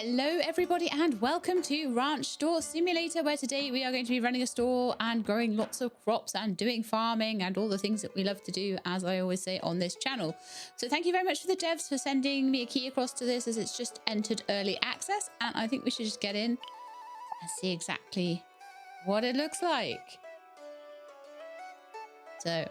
Hello everybody and welcome to Ranch Store Simulator, where today we are going to be running a store and growing lots of crops and doing farming and all the things that we love to do, as I always say on this channel. So thank you very much for the devs for sending me a key across to this, as it's just entered early access, and I think we should just get in and see exactly what it looks like. So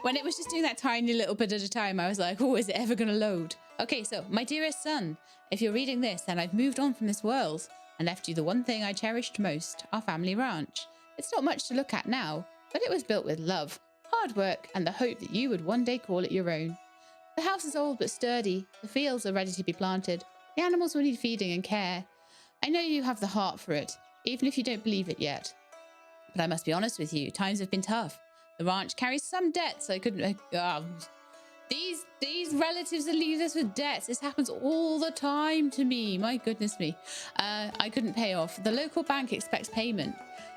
when it was just doing that tiny little bit at a time, I was like, oh, is it ever going to load? Okay, so my dearest son, if you're reading this, then I've moved on from this world and left you the one thing I cherished most, our family ranch. It's not much to look at now, but it was built with love, hard work, and the hope that you would one day call it your own. The house is old but sturdy, the fields are ready to be planted, the animals will need feeding and care. I know you have the heart for it, even if you don't believe it yet. But I must be honest with you, times have been tough. The ranch carries some debts I couldn't... These relatives that leave us with debts. This happens all the time to me. My goodness me. I couldn't pay off. The local bank expects payment,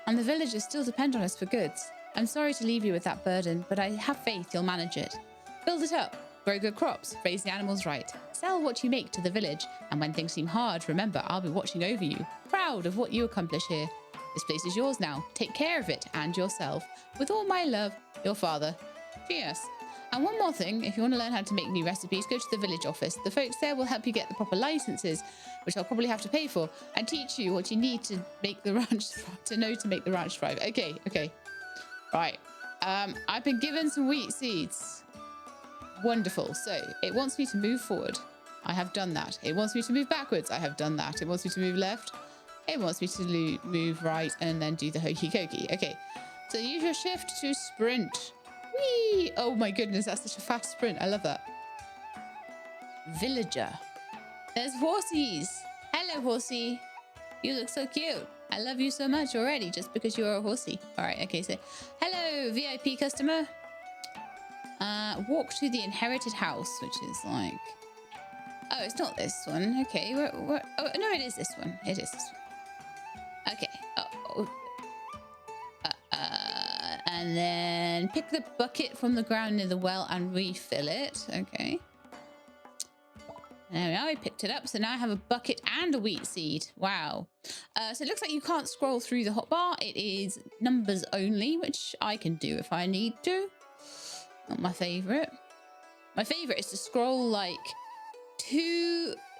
and the villagers still depend on us for goods. I'm sorry to leave you with that burden, but I have faith you'll manage it. Build it up. Grow good crops. Raise the animals right. Sell what you make to the village. And when things seem hard, remember, I'll be watching over you. Proud of what you accomplish here. This place is yours now. Take care of it and yourself. With all my love, your father. P.S. And one more thing, if you want to learn how to make new recipes, go to the village office. The folks there will help you get the proper licenses, which I'll probably have to pay for, and teach you what you need to make the ranch, to know to make the ranch thrive. Okay. Right. I've been given some wheat seeds. Wonderful. So it wants me to move forward. I have done that. It wants me to move backwards. I have done that. It wants me to move left. It wants me to move right and then do the hokey cokey. Okay. So use your shift to sprint. Whee! Oh my goodness, that's such a fast sprint. I love that. Villager. There's horsies. Hello, horsey. You look so cute. I love you so much already just because you're a horsey. All right, okay, so hello, VIP customer. Walk to the inherited house, which is like... Oh, it's not this one. Okay, oh, no, it is this one. It is this one. Okay. And then pick the bucket from the ground near the well and refill it. Okay. There we are. I picked it up. So now I have a bucket and a wheat seed. Wow. So it looks like you can't scroll through the hotbar. It is numbers only, which I can do if I need to. Not my favorite. My favorite is to scroll like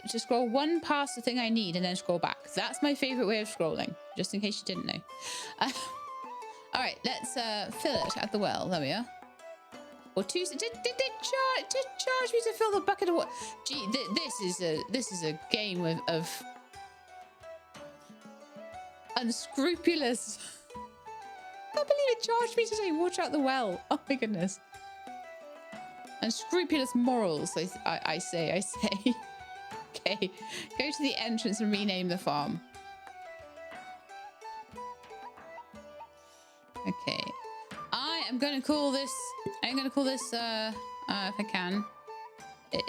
scroll one past the thing I need and then scroll back. That's my favorite way of scrolling, just in case you didn't know. All right, let's fill it at the well. There we are. Or two. Did charge me to fill the bucket of water? Gee, this is a game of unscrupulous. I can't believe it charged me to take water out the well. Oh my goodness. Unscrupulous morals, I say. Okay, go to the entrance and rename the farm. Okay, I'm going to call this, if I can.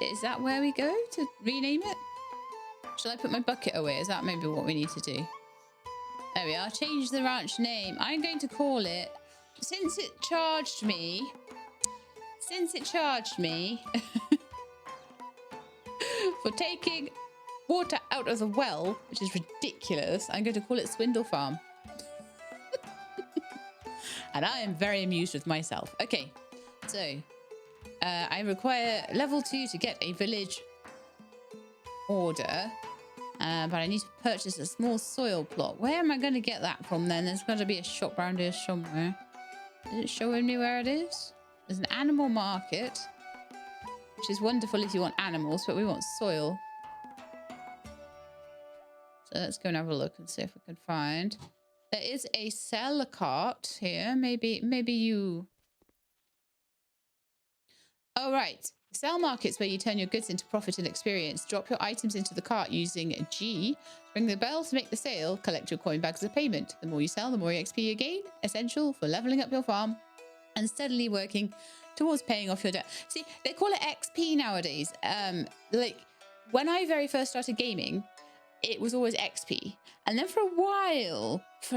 Is that where we go to rename it? Shall I put my bucket away? Is that maybe what we need to do? There we are, change the ranch name. I'm going to call it, since it charged me for taking water out of the well, which is ridiculous, I'm going to call it Swindle Farm. And I am very amused with myself. Okay, so I require level 2 to get a village order, but I need to purchase a small soil plot. Where am I going to get that from then? There's got to be a shop around here somewhere. Is it showing me where it is? There's an animal market, which is wonderful if you want animals, but we want soil. So let's go and have a look and see if we can find... There is a sell cart here. Maybe you... Oh, right. Sell markets where you turn your goods into profit and experience. Drop your items into the cart using G. Ring the bell to make the sale. Collect your coin bags as a payment. The more you sell, the more XP you gain. Essential for leveling up your farm and steadily working towards paying off your debt. See, they call it XP nowadays. Like, when I very first started gaming, it was always XP. And then for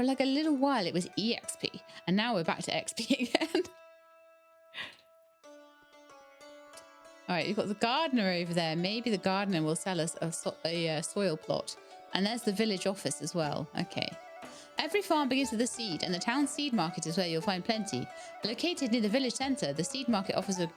like a little while, it was EXP. And now we're back to XP again. All right, you've got the gardener over there. Maybe the gardener will sell us a soil plot. And there's the village office as well. Okay. Every farm begins with a seed, and the town seed market is where you'll find plenty. Located near the village centre, the seed market offers a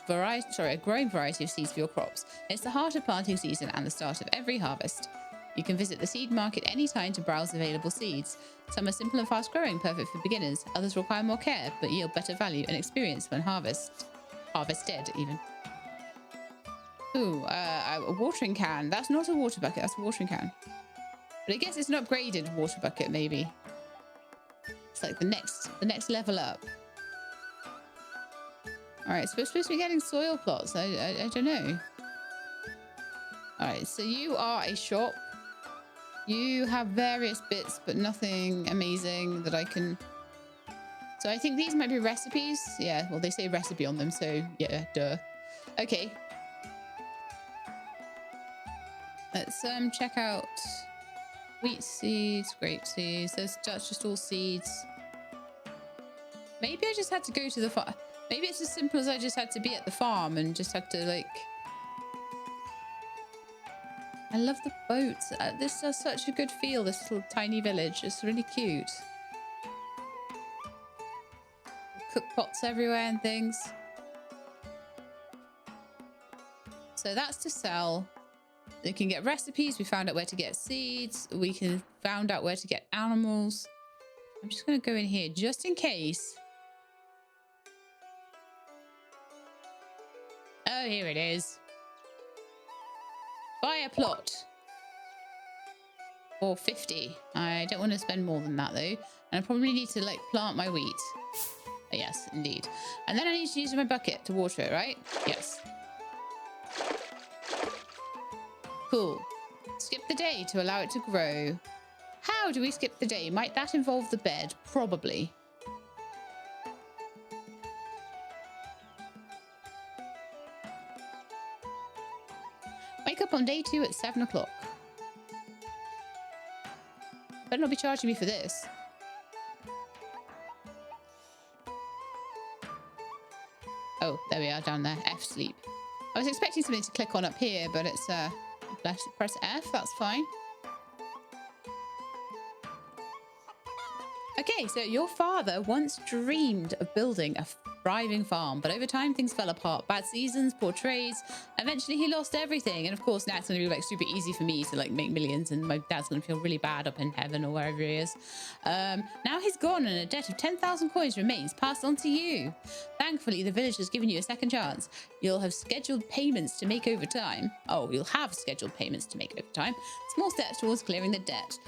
growing variety of seeds for your crops. It's the heart of planting season and the start of every harvest. You can visit the seed market anytime to browse available seeds. Some are simple and fast growing, perfect for beginners. Others require more care, but yield better value and experience when harvested even. Ooh, a watering can. That's not a water bucket, that's a watering can. But I guess it's an upgraded water bucket, maybe. It's like the next level up. All right, so we're supposed to be getting soil plots. I don't know. All right, so you are a shop. You have various bits, but nothing amazing that I can... So I think these might be recipes. Yeah, well, they say recipe on them, so yeah, duh. Okay. Let's check out wheat seeds, grape seeds. That's just all seeds. Maybe I just had to go to the farm. Maybe it's as simple as I just had to be at the farm and just had to, like... I love the boats. This has such a good feel, this little tiny village. It's really cute. Cook pots everywhere and things. So that's to sell. We can get recipes. We found out where to get seeds. We can found out where to get animals. I'm just going to go in here just in case. Oh, here it is. Buy a plot. For 50. I don't want to spend more than that though. And I probably need to like plant my wheat. Yes, indeed. And then I need to use my bucket to water it, right? Yes. Cool. Skip the day to allow it to grow. How do we skip the day? Might that involve the bed? Probably. Wake up on day 2 at 7 o'clock. Better not be charging me for this. Oh, there we are down there. F sleep. I was expecting something to click on up here, but it's press F, that's fine. Okay, so your father once dreamed of building a thriving farm, but over time things fell apart. Bad seasons, poor trades. Eventually he lost everything. And of course now it's going to be like super easy for me to like make millions, and my dad's going to feel really bad up in heaven or wherever he is. Now he's gone and a debt of 10,000 coins remains, passed on to you. Thankfully, the village has given you a second chance. You'll have scheduled payments to make over time. Oh, you'll have scheduled payments to make over time. Small steps towards clearing the debt.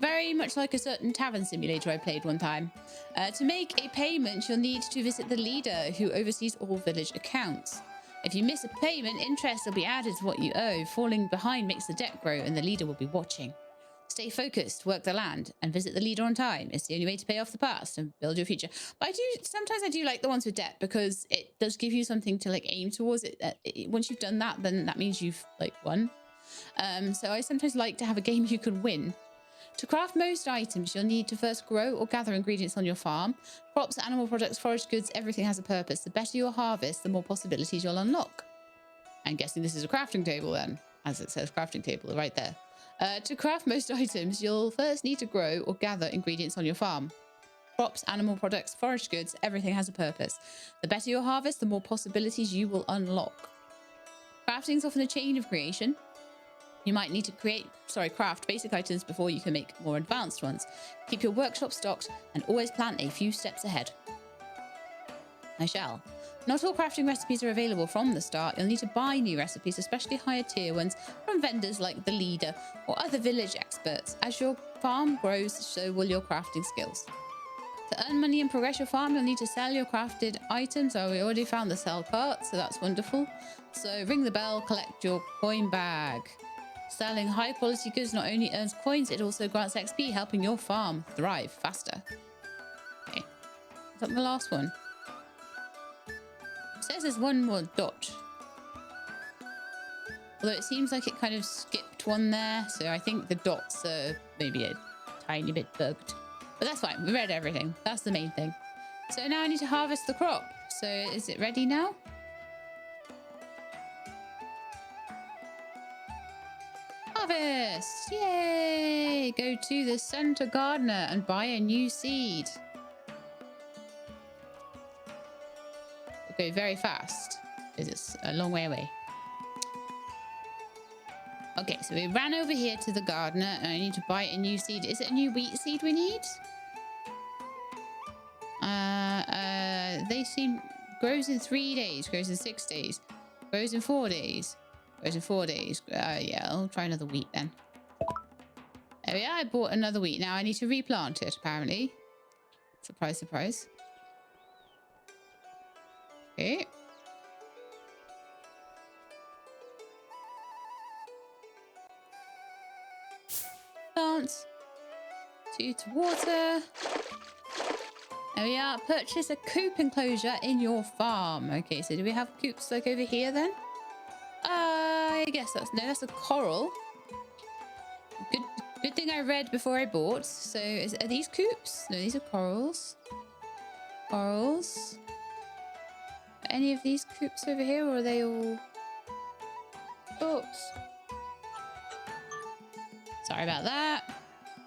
Very much like a certain tavern simulator I played one time. To make a payment, you'll need to visit the leader who oversees all village accounts. If you miss a payment, interest will be added to what you owe. Falling behind makes the debt grow and the leader will be watching. Stay focused, work the land, and visit the leader on time. It's the only way to pay off the past and build your future. But sometimes I do like the ones with debt because it does give you something to like aim towards. Once you've done that, then that means you've like won. So I sometimes like to have a game you can win. To craft most items, you'll need to first grow or gather ingredients on your farm. Crops, animal products, forage goods, everything has a purpose. The better your harvest, the more possibilities you'll unlock. I'm guessing this is a crafting table then, as it says crafting table right there. To craft most items, you'll first need to grow or gather ingredients on your farm. Crops, animal products, forage goods, everything has a purpose. The better your harvest, the more possibilities you will unlock. Crafting is often a chain of creation. You might need to craft basic items before you can make more advanced ones. Keep your workshop stocked and always plan a few steps ahead. I shall. Not all crafting recipes are available from the start. You'll need to buy new recipes, especially higher tier ones, from vendors like the leader or other village experts. As your farm grows, so will your crafting skills. To earn money and progress your farm, you'll need to sell your crafted items. Oh, we already found the sell cart, so that's wonderful. So ring the bell, collect your coin bag. Selling high quality goods not only earns coins, it also grants XP, helping your farm thrive faster. Okay, is that the last one? It says there's one more dot. Although it seems like it kind of skipped one there, so I think the dots are maybe a tiny bit bugged. But that's fine, we read everything. That's the main thing. So now I need to harvest the crop. So is it ready now? Harvest! Yay! Go to the center gardener and buy a new seed. Go very fast because it's a long way away. Okay, so we ran over here to the gardener and I need to buy a new seed. Is it a new wheat seed we need? They seem grows in 3 days, grows in 6 days, grows in 4 days, grows in 4 days. Yeah, I'll try another wheat then. There we are. I bought another wheat. Now I need to replant it, apparently. Surprise, surprise. Okay. Plant. 2 to water. There we are. Purchase a coop enclosure in your farm. Okay, so do we have coops like over here then? I guess that's a coral. Good thing I read before I bought. So are these coops? No, these are corals. Corals. Are any of these coops over here, or are they all? Oops. Sorry about that.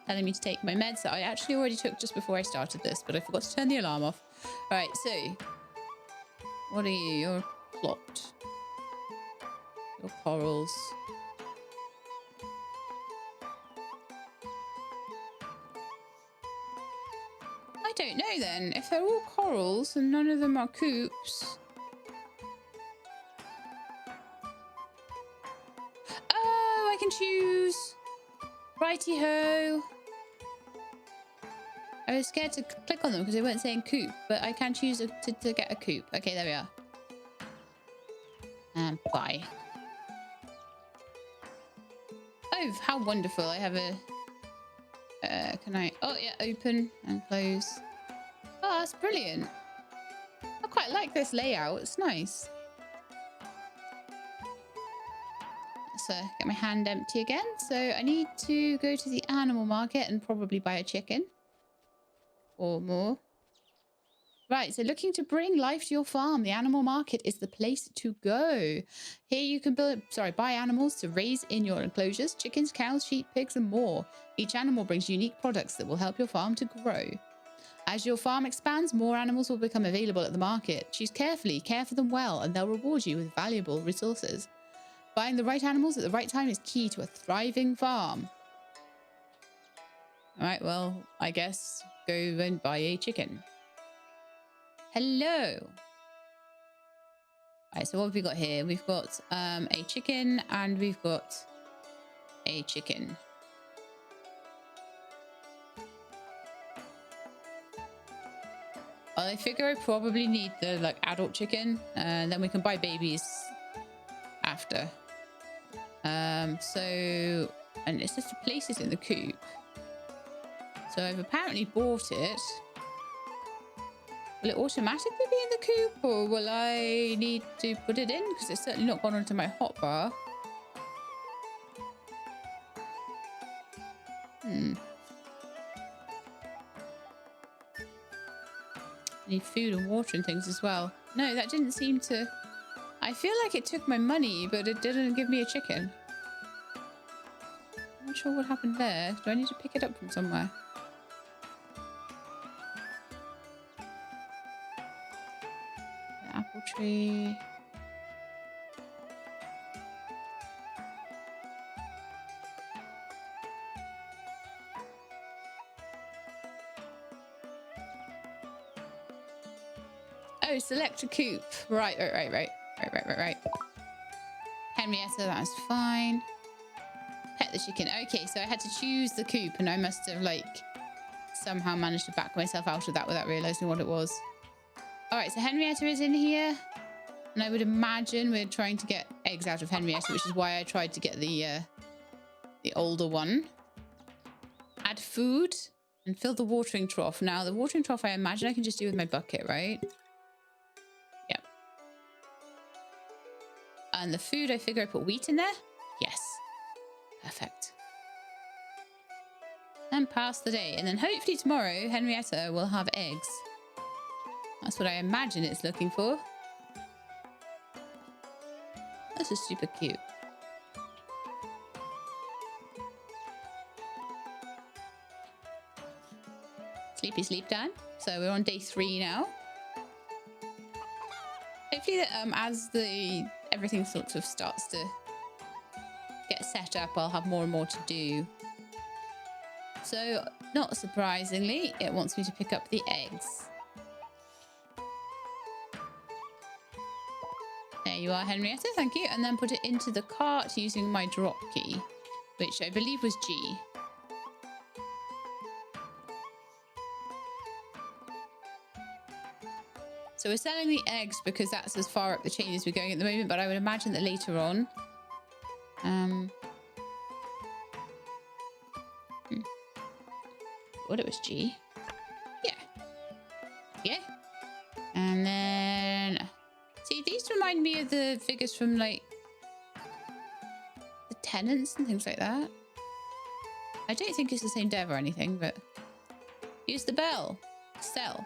Telling me to take my meds that I actually already took just before I started this, but I forgot to turn the alarm off. All right, so what are you? You're plot. Your corals. I don't know then. If they're all corals and none of them are coops. Oh, I can choose. Righty-ho. I was scared to click on them because they weren't saying coop, but I can choose to get a coop. Okay, there we are. And buy. Oh, how wonderful. I have a... can I... Oh, yeah, open and close. Oh, that's brilliant. I quite like this layout. It's nice. So get my hand empty again. So I need to go to the animal market and probably buy a chicken. Or more. Right, so looking to bring life to your farm, the animal market is the place to go. Here you can buy animals to raise in your enclosures: chickens, cows, sheep, pigs, and more. Each animal brings unique products that will help your farm to grow. As your farm expands, more animals will become available at the market. Choose carefully, care for them well, and they'll reward you with valuable resources. Buying the right animals at the right time is key to a thriving farm. All right, well, I guess go and buy a chicken. Hello. All right, so what have we got here? We've got a chicken and we've got a chicken. Well, I figure I probably need the adult chicken, and then we can buy babies after. And it's just to place it in the coop. So I've apparently bought it. Will it automatically be in the coop, or will I need to put it in? Because it's certainly not gone onto my hotbar. I need food and water and things as well. No, that didn't seem to... I feel like it took my money, but it didn't give me a chicken. I'm not sure what happened there. Do I need to pick it up from somewhere? The apple tree. Oh, select a coop. Right. Henrietta, that's fine. Pet the chicken. Okay, so I had to choose the coop, and I must have somehow managed to back myself out of that without realizing what it was. All right, so Henrietta is in here, and I would imagine we're trying to get eggs out of Henrietta, which is why I tried to get the older one. Add food and fill the watering trough. Now, the watering trough, I imagine I can just do with my bucket, right? Yep. And the food, I figure I put wheat in there. Yes. Perfect. And pass the day. And then hopefully tomorrow, Henrietta will have eggs. That's what I imagine it's looking for. This is super cute. sleepy time. So we're on day 3 now. Hopefully that as everything sort of starts to get set up, I'll have more and more to do. So, not surprisingly, it wants me to pick up the eggs. There you are, Henrietta, thank you. And then put it into the cart using my drop key, which I believe was G. So we're selling the eggs because that's as far up the chain as we're going at the moment, but I would imagine that later on... What it was G. Yeah. Yeah. And then... See, these remind me of the figures from, like, the tenants and things like that. I don't think it's the same dev or anything, but... Use the bell. Sell.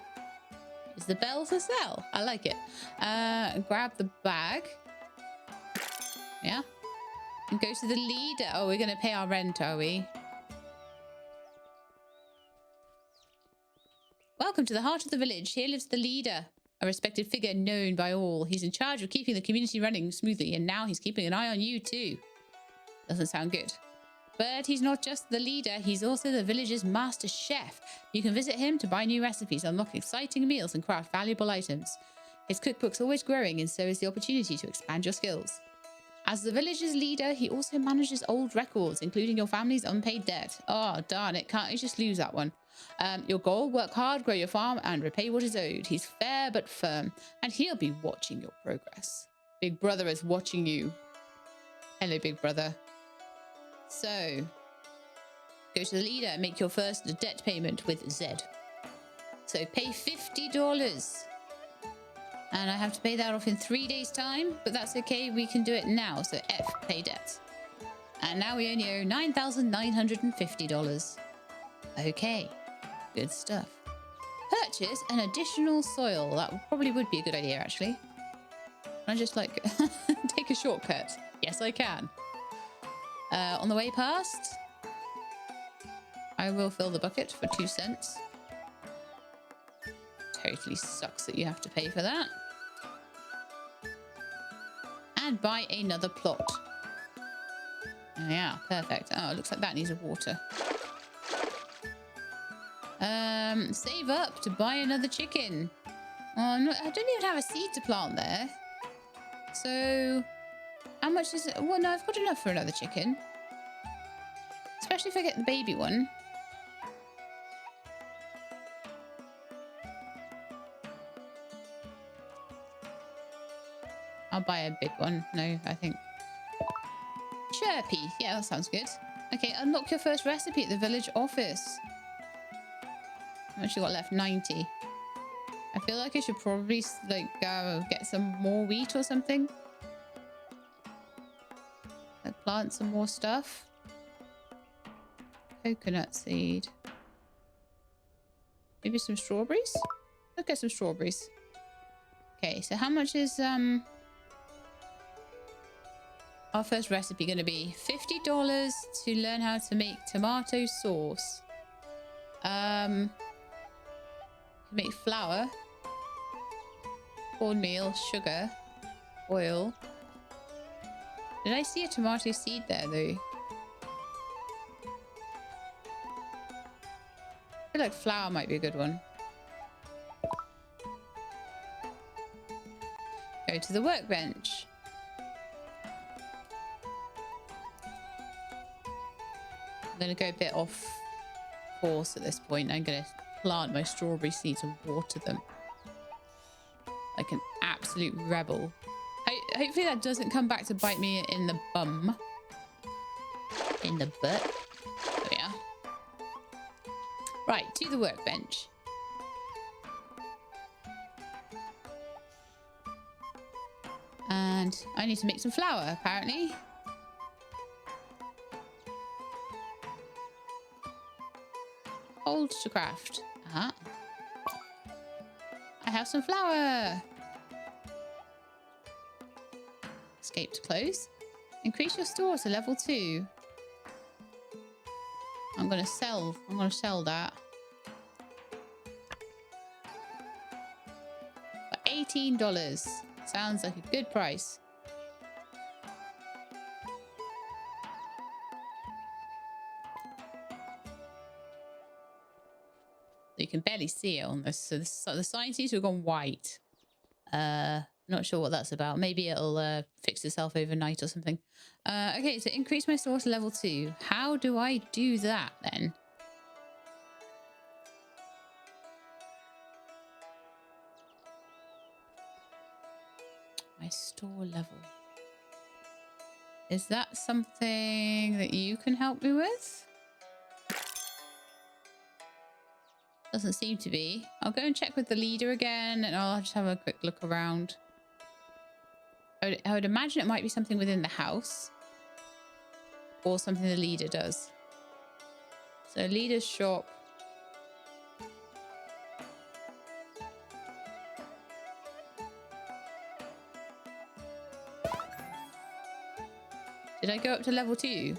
Use the bell to sell. I like it. Grab the bag. Yeah. And go to the leader. Oh, we're going to pay our rent, are we? Welcome to the heart of the village. Here lives the leader, a respected figure known by all. He's in charge of keeping the community running smoothly, and now he's keeping an eye on you too. Doesn't sound good. But he's not just the leader, he's also the village's master chef. You can visit him to buy new recipes, unlock exciting meals, and craft valuable items. His cookbook's always growing, and so is the opportunity to expand your skills. As the village's leader, he also manages old records, including your family's unpaid debt. Oh, darn it, can't you just lose that one? Your goal, work hard, grow your farm, and repay what is owed. He's fair but firm, and he'll be watching your progress. Big Brother is watching you. Hello, Big Brother. So, go to the leader and make your first debt payment with Z. So, pay $50. And I have to pay that off in 3 days' time, but that's okay. We can do it now. So, F, pay debt. And now we only owe $9,950. Okay. Good stuff. Purchase an additional soil. That probably would be a good idea, actually. Can I just, like, take a shortcut? Yes, I can. On the way past, I will fill the bucket for 2 cents. Totally sucks that you have to pay for that. And buy another plot. Yeah, perfect. Oh, it looks like that needs water. Save up to buy another chicken. Oh, I don't even have a seed to plant there. So, how much is it? Well, no, I've got enough for another chicken. Especially if I get the baby one. I'll buy a big one. No, I think. Chirpy. Yeah, that sounds good. Okay, unlock your first recipe at the village office. How much you got left? 90. I feel like I should probably, like, get some more wheat or something. Like, plant some more stuff. Coconut seed. Maybe some strawberries? Let's get some strawberries. Okay, so how much is our first recipe going to be? $50 to learn how to make tomato sauce. Make flour, cornmeal, sugar, oil. Did I see a tomato seed there though? I feel like flour might be a good one. Go to the workbench. I'm going to go a bit off course at this point. I'm going to plant my strawberry seeds and water them. Like an absolute rebel. Hopefully that doesn't come back to bite me in the bum. In the butt. There we are. Right, to the workbench. And I need to make some flour, apparently. Hold to craft. Uh-huh. I have some flour. Escape to close. Increase your store to level 2. I'm gonna sell that. $18. Sounds like a good price. You can barely see it on this. So the sign seems to have gone white. Not sure what that's about. Maybe it'll fix itself overnight or something. Okay, so increase my store to level 2. How do I do that then? My store level. Is that something that you can help me with? Doesn't seem to be. I'll go and check with the leader again and I'll just have a quick look around. I would imagine it might be something within the house or something the leader does. So leader's shop. Did I go up to level 2?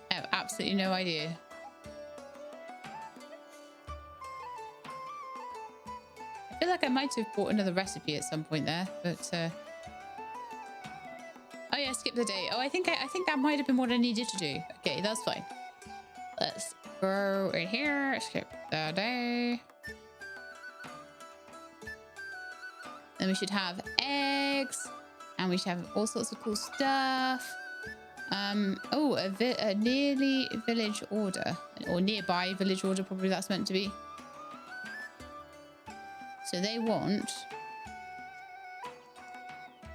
I have absolutely no idea. I feel like I might have bought another recipe at some point there, but oh yeah, skip the day. Oh, I think that might have been what I needed to do. Okay, that's fine. Let's go in here, skip the day. Then we should have eggs, and we should have all sorts of cool stuff. Oh, a nearly village order, or nearby village order, probably that's meant to be. So they want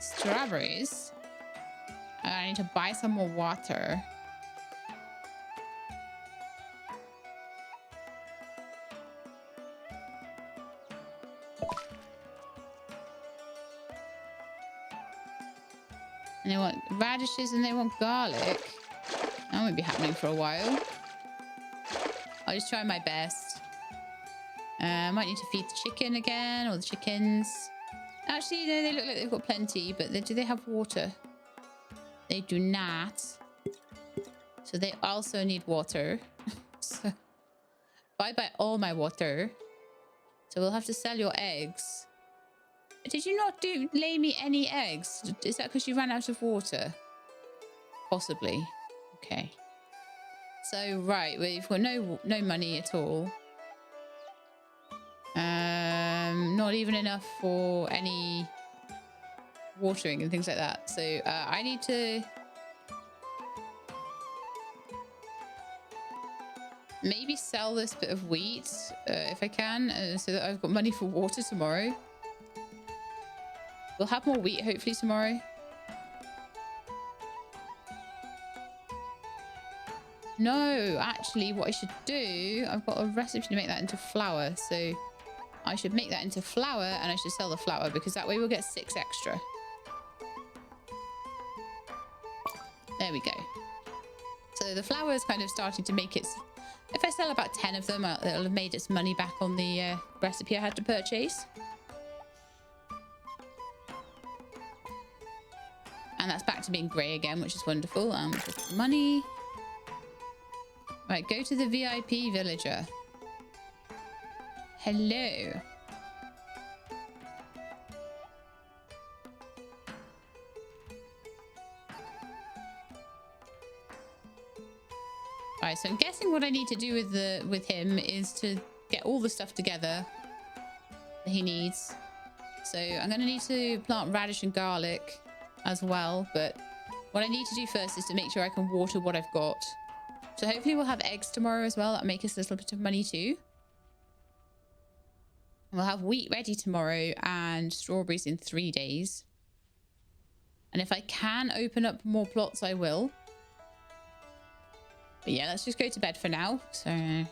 strawberries. I need to buy some more water. And they want radishes and they want garlic. That won't be happening for a while. I'll just try my best. I might need to feed the chicken again, or the chickens. Actually, no, they look like they've got plenty, but do they have water? They do not. So they also need water. So bye-bye all my water. So we'll have to sell your eggs. Did you not lay me any eggs? Is that because you ran out of water? Possibly. Okay. So, right, we've got no money at all. Not even enough for any watering and things like that. So I need to maybe sell this bit of wheat if I can, so that I've got money for water tomorrow. We'll have more wheat hopefully tomorrow. No, actually what I should do, I've got a recipe to make that into flour, so I should make that into flour and I should sell the flour because that way we'll get 6 extra. There we go. So the flour is kind of starting to make its... If I sell about 10 of them, it'll have made its money back on the recipe I had to purchase. And that's back to being grey again, which is wonderful. Money. Right, go to the VIP villager. Hello. Right, so I'm guessing what I need to do with him is to get all the stuff together that he needs. So I'm going to need to plant radish and garlic as well, but what I need to do first is to make sure I can water what I've got. So hopefully we'll have eggs tomorrow as well. That'll make us a little bit of money too. We'll have wheat ready tomorrow and strawberries in 3 days. And if I can open up more plots, I will. But yeah, let's just go to bed for now. So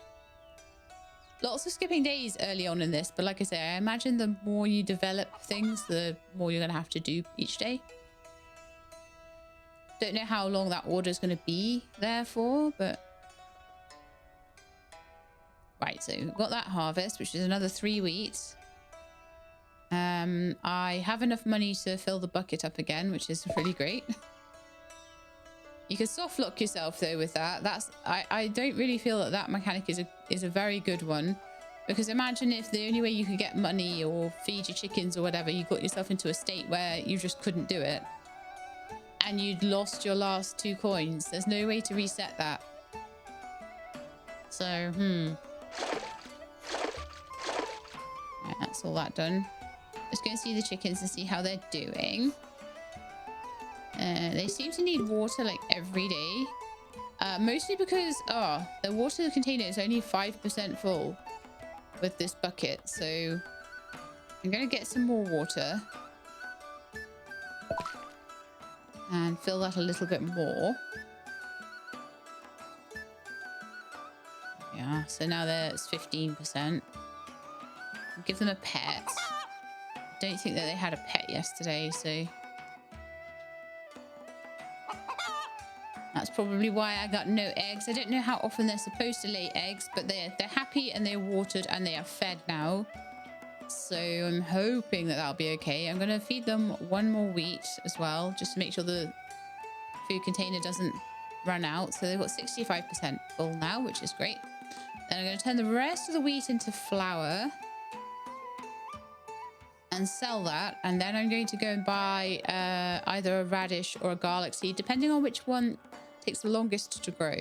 lots of skipping days early on in this. But like I say, I imagine the more you develop things, the more you're going to have to do each day. Don't know how long that order is going to be there for, but... Right, so we've got that harvest, which is another 3 wheat. I have enough money to fill the bucket up again, which is really great. You can soft lock yourself though with that. I don't really feel that mechanic is a very good one. Because imagine if the only way you could get money or feed your chickens or whatever, you got yourself into a state where you just couldn't do it. And you'd lost your last 2 coins. There's no way to reset that. So, Right, that's all that done. Let's go and see the chickens and see how they're doing. They seem to need water like every day. Mostly because, the water container is only 5% full with this bucket. So I'm going to get some more water and fill that a little bit more. Yeah, so now there's 15%. Give them a pet. Don't think that they had a pet yesterday, so that's probably why I got no eggs. I don't know how often they're supposed to lay eggs, but they're happy and they're watered and they are fed now. So I'm hoping that that'll be okay. I'm going to feed them 1 more wheat as well, just to make sure the food container doesn't run out. So they've got 65% full now, which is great. Then I'm going to turn the rest of the wheat into flour and sell that. And then I'm going to go and buy either a radish or a garlic seed, depending on which one takes the longest to grow.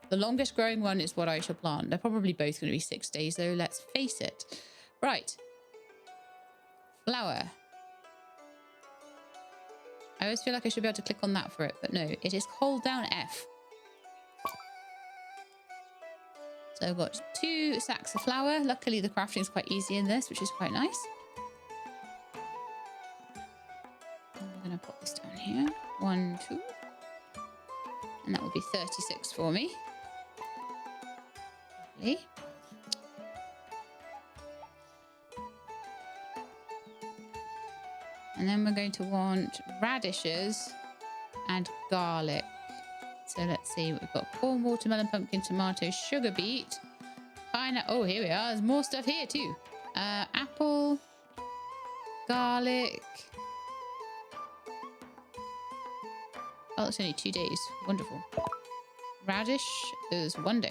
The longest growing one is what I shall plant. They're probably both going to be 6 days, though, let's face it. Right. Flour. I always feel like I should be able to click on that for it, but no, it is hold down F. So I've got 2 sacks of flour. Luckily, the crafting is quite easy in this, which is quite nice. I'm going to put this down here. 1, 2. And that will be 36 for me. Lovely. And then we're going to want radishes and garlic. So let's see what we've got. Corn, watermelon, pumpkin, tomato, sugar beet, pineapple. Oh, here we are. There's more stuff here too. Apple, garlic. Oh, it's only 2 days. Wonderful. Radish is 1 day.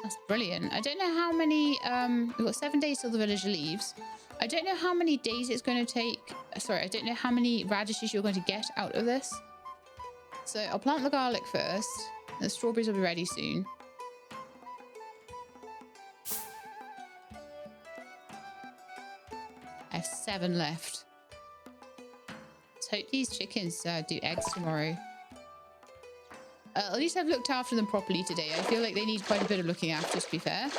That's brilliant. I don't know how many... we've got 7 days till the villager leaves. I don't know how many days it's going to take. Sorry, I don't know how many radishes you're going to get out of this. So I'll plant the garlic first. The strawberries will be ready soon. I have 7 left. Let's hope these chickens do eggs tomorrow. At least I've looked after them properly today. I feel like they need quite a bit of looking after, to be fair.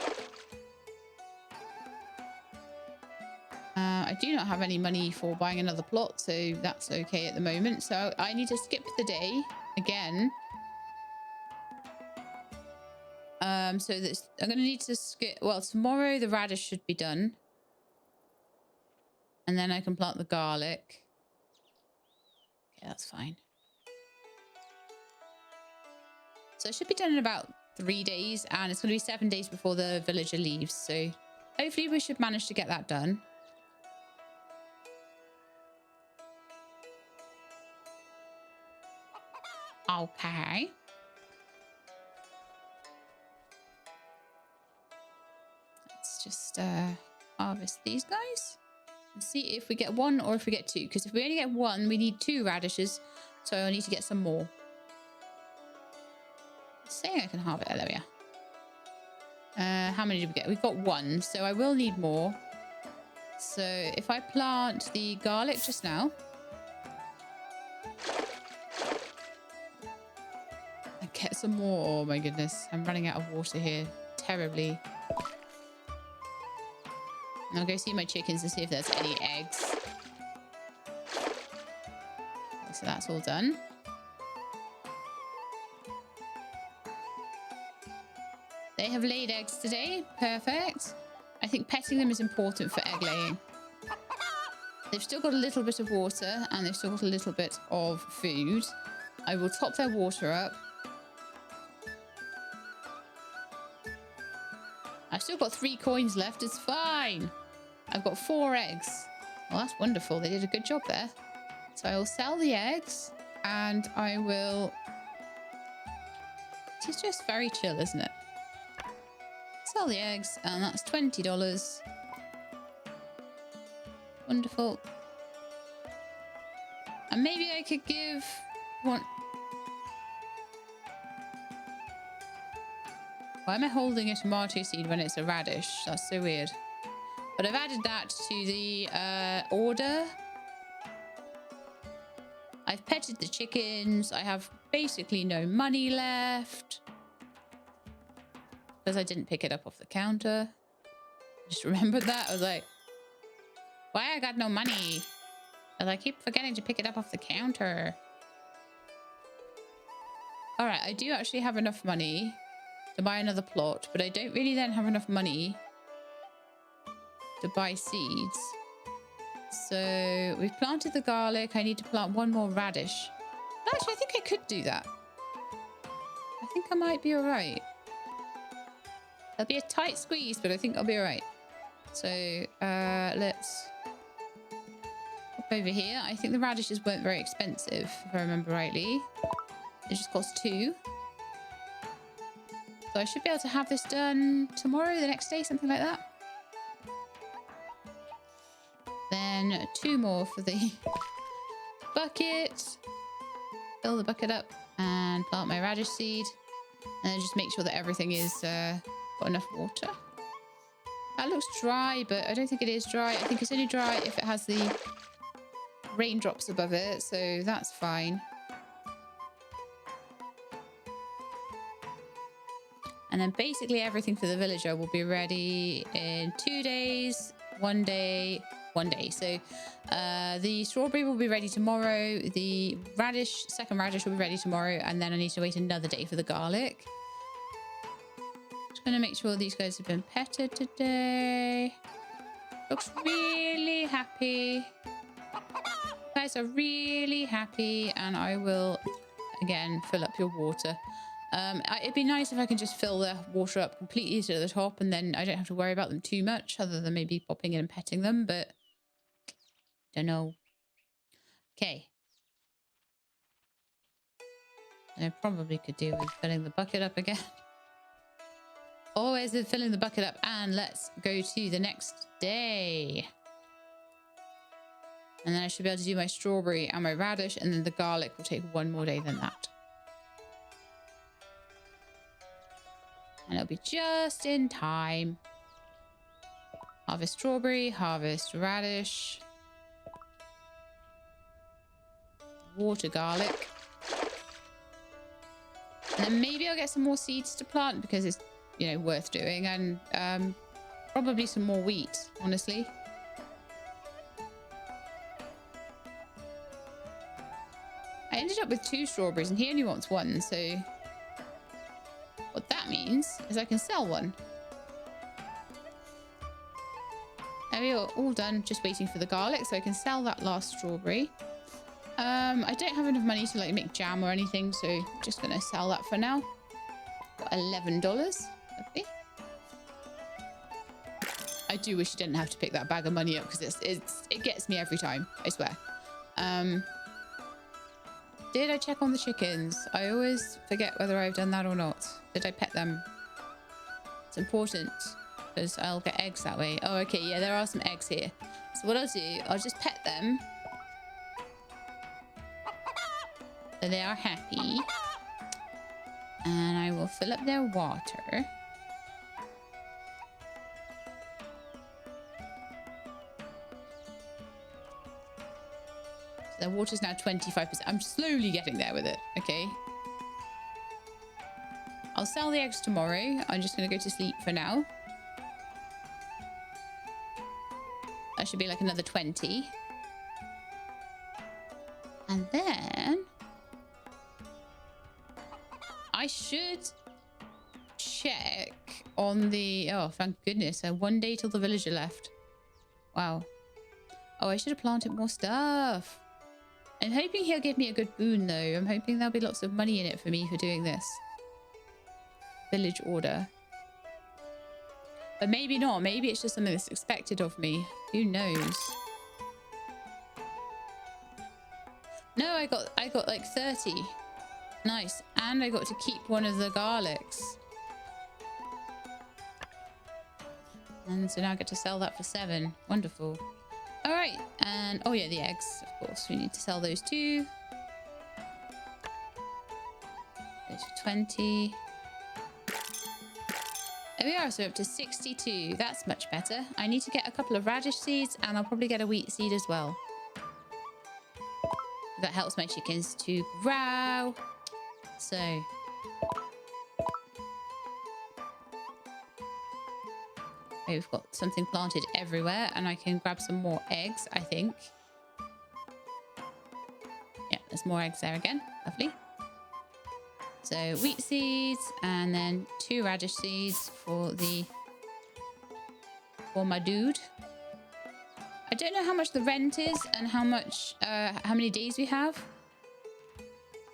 I do not have any money for buying another plot, so that's okay at the moment. So I need to skip the day again. So this, I'm going to need to skip... Well, tomorrow the radish should be done. And then I can plant the garlic. Okay, that's fine. So it should be done in about 3 days. And it's going to be 7 days before the villager leaves. So hopefully we should manage to get that done. Okay. Let's just harvest these guys and see if we get 1 or if we get 2. Because if we only get 1, we need 2 radishes. So I need to get some more. Saying I can harvest. Oh, there we are. How many did we get? We've got 1, so I will need more. So if I plant the garlic just now. Get some more. Oh my goodness, I'm running out of water here terribly. I'll go see my chickens to see if there's any eggs. Okay, so that's all done. They have laid eggs today. Perfect. I think petting them is important for egg laying. They've still got a little bit of water and they've still got a little bit of food. I will top their water up. I've still got 3 coins left. It's fine. I've got 4 eggs. Well, that's wonderful. They did a good job there. So I will sell the eggs and I will... It's just very chill, isn't it? Sell the eggs, and that's $20. Wonderful. And maybe I could give one. Why am I holding a tomato seed when it's a radish? That's so weird. But I've added that to the order. I've petted the chickens. I have basically no money left because I didn't pick it up off the counter. Just remembered that. I was like, why I got no money? Because I keep forgetting to pick it up off the counter. All right, I do actually have enough money to buy another plot, but I don't really then have enough money to buy seeds. So we've planted the garlic. I need to plant one more radish. Actually, I think I could do that. I think I might be all right. There'll be a tight squeeze, but I think I'll be all right. So let's hop over here. I think the radishes weren't very expensive, if I remember rightly. They just cost 2. So I should be able to have this done tomorrow, the next day, something like that. Then 2 more for the bucket. Fill the bucket up and plant my radish seed. And then just make sure that everything is got enough water. That looks dry, but I don't think it is dry. I think it's only dry if it has the raindrops above it, so that's fine. And then basically everything for the villager will be ready in 2 days, 1 day, 1 day. So the strawberry will be ready tomorrow. The radish, second radish will be ready tomorrow. And then I need to wait another day for the garlic. Just going to make sure these guys have been petted today. Looks really happy. You guys are really happy. And I will, again, fill up your water. It'd be nice if I can just fill the water up completely to the top and then I don't have to worry about them too much other than maybe popping in and petting them, but don't know. Okay. I probably could do with filling the bucket up again. Always with filling the bucket up, and let's go to the next day. And then I should be able to do my strawberry and my radish, and then the garlic will take 1 more day than that. And it'll be just in time. Harvest strawberry, harvest radish. Water garlic. And then maybe I'll get some more seeds to plant because it's, you know, worth doing. And probably some more wheat, honestly. I ended up with 2 strawberries and he only wants 1, so... What that means is I can sell 1. There we are, all done. Just waiting for the garlic so I can sell that last strawberry. I don't have enough money to like make jam or anything, so I'm just gonna sell that for now. Got $11. Lovely. I do wish you didn't have to pick that bag of money up because it gets me every time, I swear. Did I check on the chickens? I always forget whether I've done that or not. Did I pet them? It's important because I'll get eggs that way. Oh, okay. Yeah, there are some eggs here. So what I'll do, I'll just pet them. So they are happy. And I will fill up their water. The water's now 25%. I'm slowly getting there with it. Okay. I'll sell the eggs tomorrow. I'm just going to go to sleep for now. That should be like another 20. And then I should check on the... Oh, thank goodness. 1 day till the villager left. Wow. Oh, I should have planted more stuff. I'm hoping he'll give me a good boon, though. I'm hoping there'll be lots of money in it for me for doing this. Village order. But maybe not. Maybe it's just something that's expected of me. Who knows? No, I got like 30. Nice. And I got to keep one of the garlics. And so now I get to sell that for 7. Wonderful. All right. And oh yeah, the eggs, of course. We need to sell those too. Go to 20. There we are, so up to 62. That's much better. I need to get a couple of radish seeds and I'll probably get a wheat seed as well. That helps my chickens to grow. So we've got something planted everywhere and I can grab some more eggs, I think. Yeah, there's more eggs there again. Lovely. So wheat seeds and then 2 radish seeds for my dude. I don't know how much the rent is and how many days we have.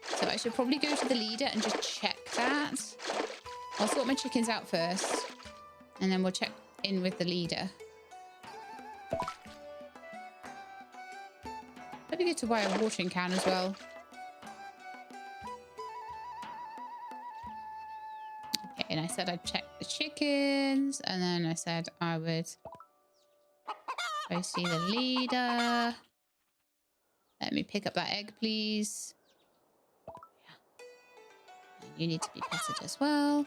So I should probably go to the leader and just check that. I'll sort my chickens out first and then we'll check in with the leader. Maybe good to buy a watering can as well. Okay, and I said I'd check the chickens and then I said I would go see the leader. Let me pick up that egg, please. Yeah. And you need to be petted as well.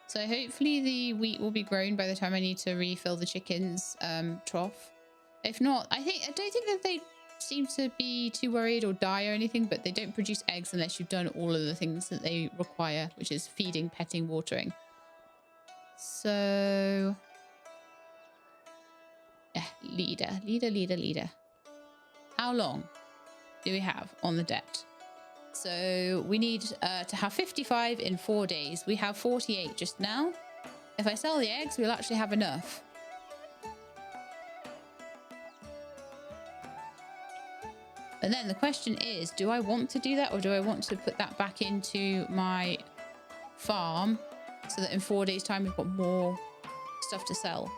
So hopefully the wheat will be grown by the time I need to refill the chickens' trough. If not, I don't think that they seem to be too worried or die or anything, but they don't produce eggs unless you've done all of the things that they require, which is feeding, petting, watering. So yeah, leader. How long do we have on the debt? So we need to have 55 in 4 days. We have 48 just now. If I sell the eggs, we'll actually have enough. And then the question is, do I want to do that or do I want to put that back into my farm so that in 4 days time we've got more stuff to sell?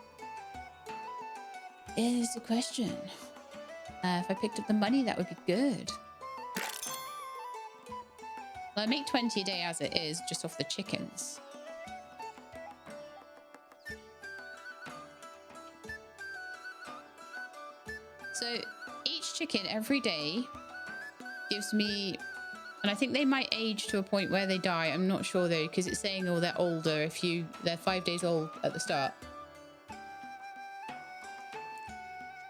Is the question. If I picked up the money, that would be good. Well, I make 20 a day as it is, just off the chickens. So each chicken every day gives me, and I think they might age to a point where they die. I'm not sure though, because it's saying, oh, they're older if they're 5 days old at the start.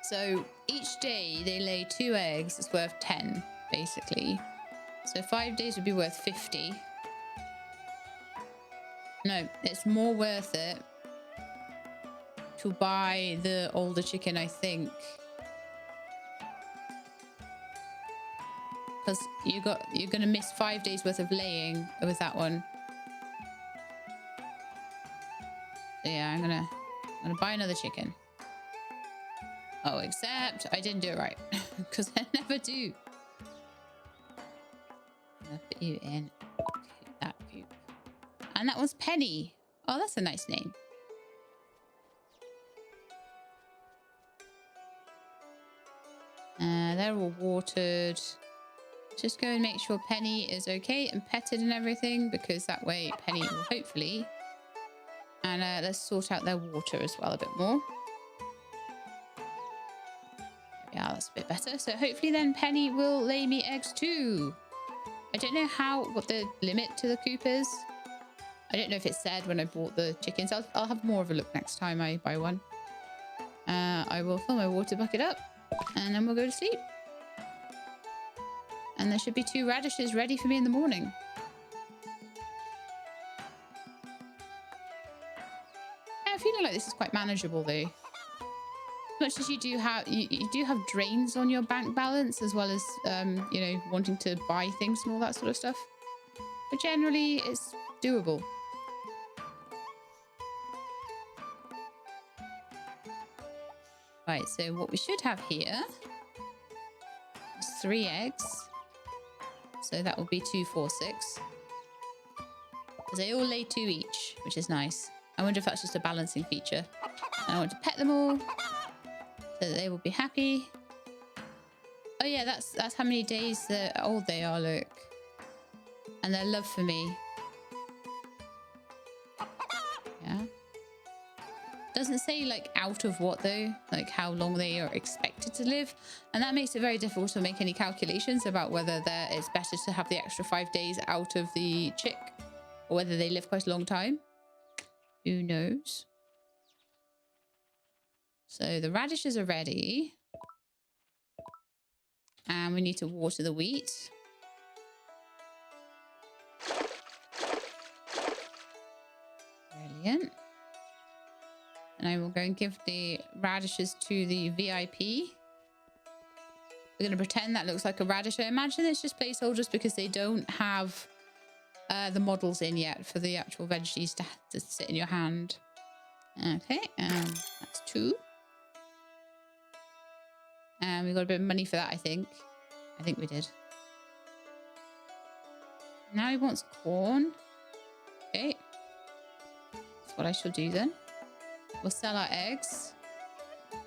So each day they lay 2 eggs. It's worth 10, basically. So 5 days would be worth 50. No, it's more worth it to buy the older chicken, I think. Because you're gonna miss 5 days worth of laying with that one. So yeah, I'm gonna buy another chicken. Oh, except I didn't do it right because I never do. I'm gonna put you in that coop. And that was Penny. Oh, that's a nice name. They're all watered. Just go and make sure Penny is okay and petted and everything, because that way Penny will hopefully. And let's sort out their water as well a bit more. Yeah, that's a bit better. So hopefully then Penny will lay me eggs too. I don't know what the limit to the coop is. I don't know if it said when I bought the chickens. I'll have more of a look next time I buy one. I will fill my water bucket up and then we'll go to sleep. And there should be 2 radishes ready for me in the morning. Yeah, I'm feeling like this is quite manageable though. As much as you do have drains on your bank balance, as well as you know, wanting to buy things and all that sort of stuff, but generally it's doable. Right, so what we should have here is 3 eggs, so that will be 2, 4, 6, because they all lay 2 each, which is nice. I wonder if that's just a balancing feature. And I want to pet them all so that they will be happy. Oh yeah, that's how many days old they are, look. And their love for me. Doesn't say like out of what though, like how long they are expected to live. And that makes it very difficult to make any calculations about whether it's better to have the extra 5 days out of the chick or whether they live quite a long time. Who knows? So the radishes are ready. And we need to water the wheat. Brilliant. And I will go and give the radishes to the VIP. We're going to pretend that looks like a radish. I imagine it's just placeholders because they don't have the models in yet for the actual veggies to sit in your hand. Okay, that's 2. And we got a bit of money for that, I think. I think we did. Now he wants corn. Okay. That's what I shall do then. We'll sell our eggs.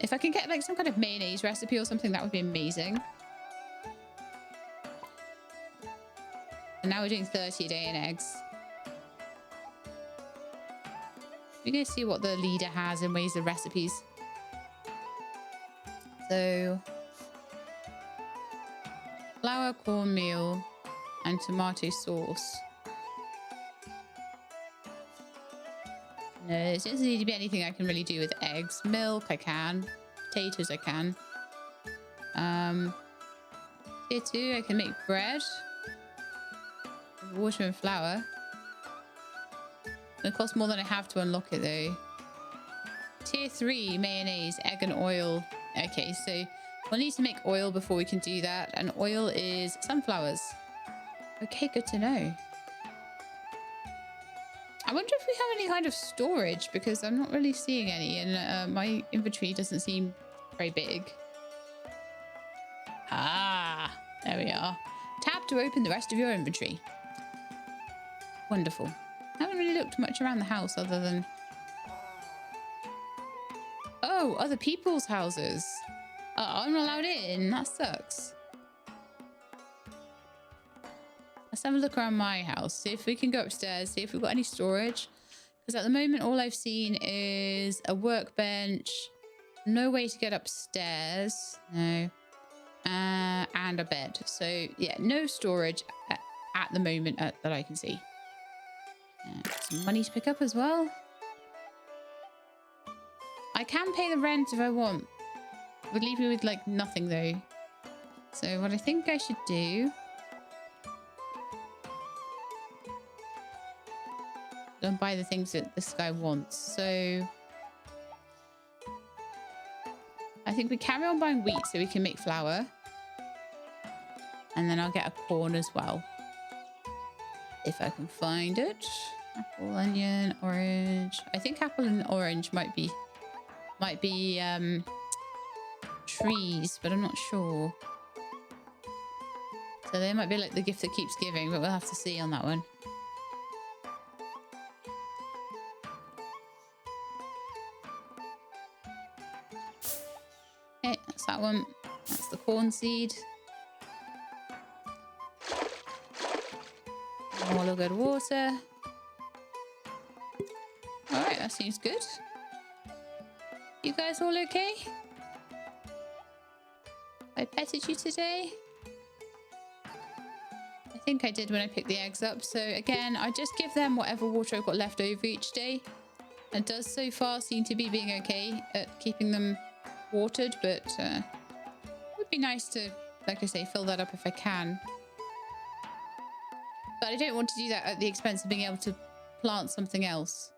If I can get like some kind of mayonnaise recipe or something, that would be amazing. And now we're doing 30 a day in eggs. We're going to see what the leader has in ways of recipes. So, flour, cornmeal, and tomato sauce. No, it doesn't need to be anything I can really do with eggs. Milk, I can. Potatoes, I can. Here too, I can make bread. Water and flour. It costs more than I have to unlock it though. Tier 3, mayonnaise, egg and oil. Okay, so we'll need to make oil before we can do that. And oil is sunflowers. Okay, good to know. I wonder if we have any kind of storage because I'm not really seeing any and my inventory doesn't seem very big. Ah, there we are. Tab to open the rest of your inventory. Wonderful. I haven't really looked much around the house other than... Oh, other people's houses. Oh, I'm not allowed in. That sucks. Let's have a look around my house. See if we can go upstairs. See if we've got any storage. Because at the moment, all I've seen is a workbench. No way to get upstairs. No. And a bed. So, yeah, no storage at the moment that I can see. Some money to pick up as well. I can pay the rent if I want. It would leave me with, like, nothing, though. So what I think I should do... Don't buy the things that this guy wants. So... I think we carry on buying wheat so we can make flour. And then I'll get a corn as well. If I can find it. Apple, onion, orange. I think apple and orange might be trees, but I'm not sure. So they might be like the gift that keeps giving, but we'll have to see on that one. Okay, that's that one. That's the corn seed. All of good water. Alright, that seems good. You guys all okay? I petted you today? I think I did when I picked the eggs up. So again, I just give them whatever water I've got left over each day. It does so far seem to be being okay at keeping them watered, but it would be nice to, like I say, fill that up if I can. But I don't want to do that at the expense of being able to plant something else.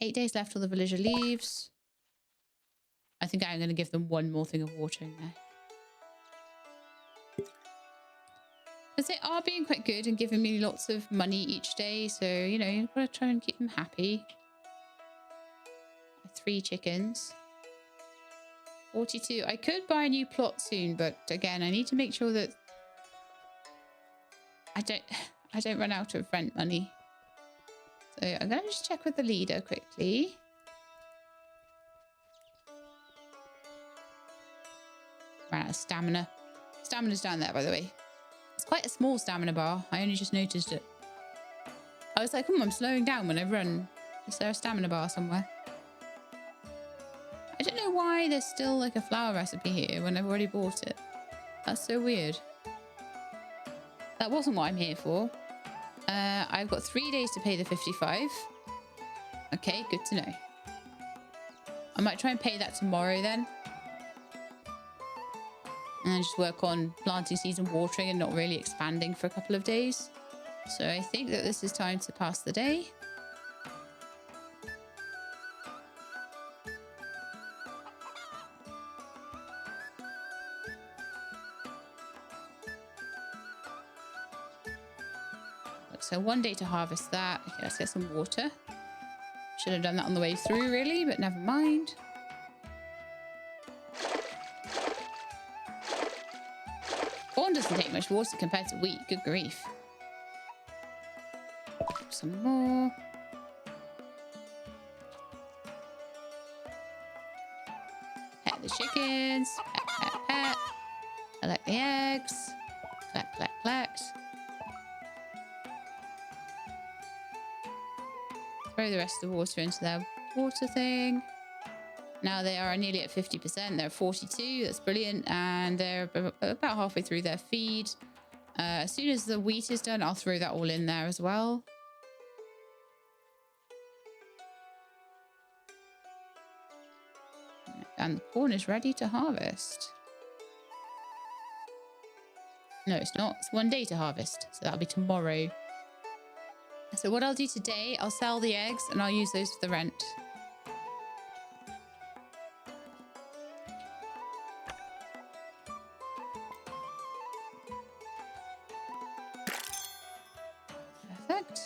8 days left till the villager leaves. I think I'm going to give them one more thing of water in there. Because they are being quite good and giving me lots of money each day. So, you know, you've got to try and keep them happy. 3 chickens. 42. I could buy a new plot soon, but again, I need to make sure that I don't run out of rent money. So I'm going to just check with the leader quickly. Ran out of stamina. Stamina's down there, by the way. It's quite a small stamina bar. I only just noticed it. I was like, I'm slowing down when I run. Is there a stamina bar somewhere? I don't know why there's still like a flour recipe here when I've already bought it. That's so weird. That wasn't what I'm here for. I've got 3 days to pay the 55. Okay, good to know. I might try and pay that tomorrow then. And then just work on planting seeds and watering and not really expanding for a couple of days. So I think that this is time to pass the day. So 1 day to harvest that. Okay, let's get some water. Should have done that on the way through, really, but never mind. Corn doesn't take much water compared to wheat. Good grief. Some more. Pet the chickens. Pet, pet, pet. Collect the eggs. Collect, collect, collect. Throw the rest of the water into their water thing. Now they are nearly at 50%. They're 42. That's brilliant. And they're about halfway through their feed. As soon as the wheat is done, I'll throw that all in there as well. And the corn is ready to harvest. No, it's not. It's 1 day to harvest. So that'll be tomorrow. So what I'll do today, I'll sell the eggs and I'll use those for the rent. Perfect.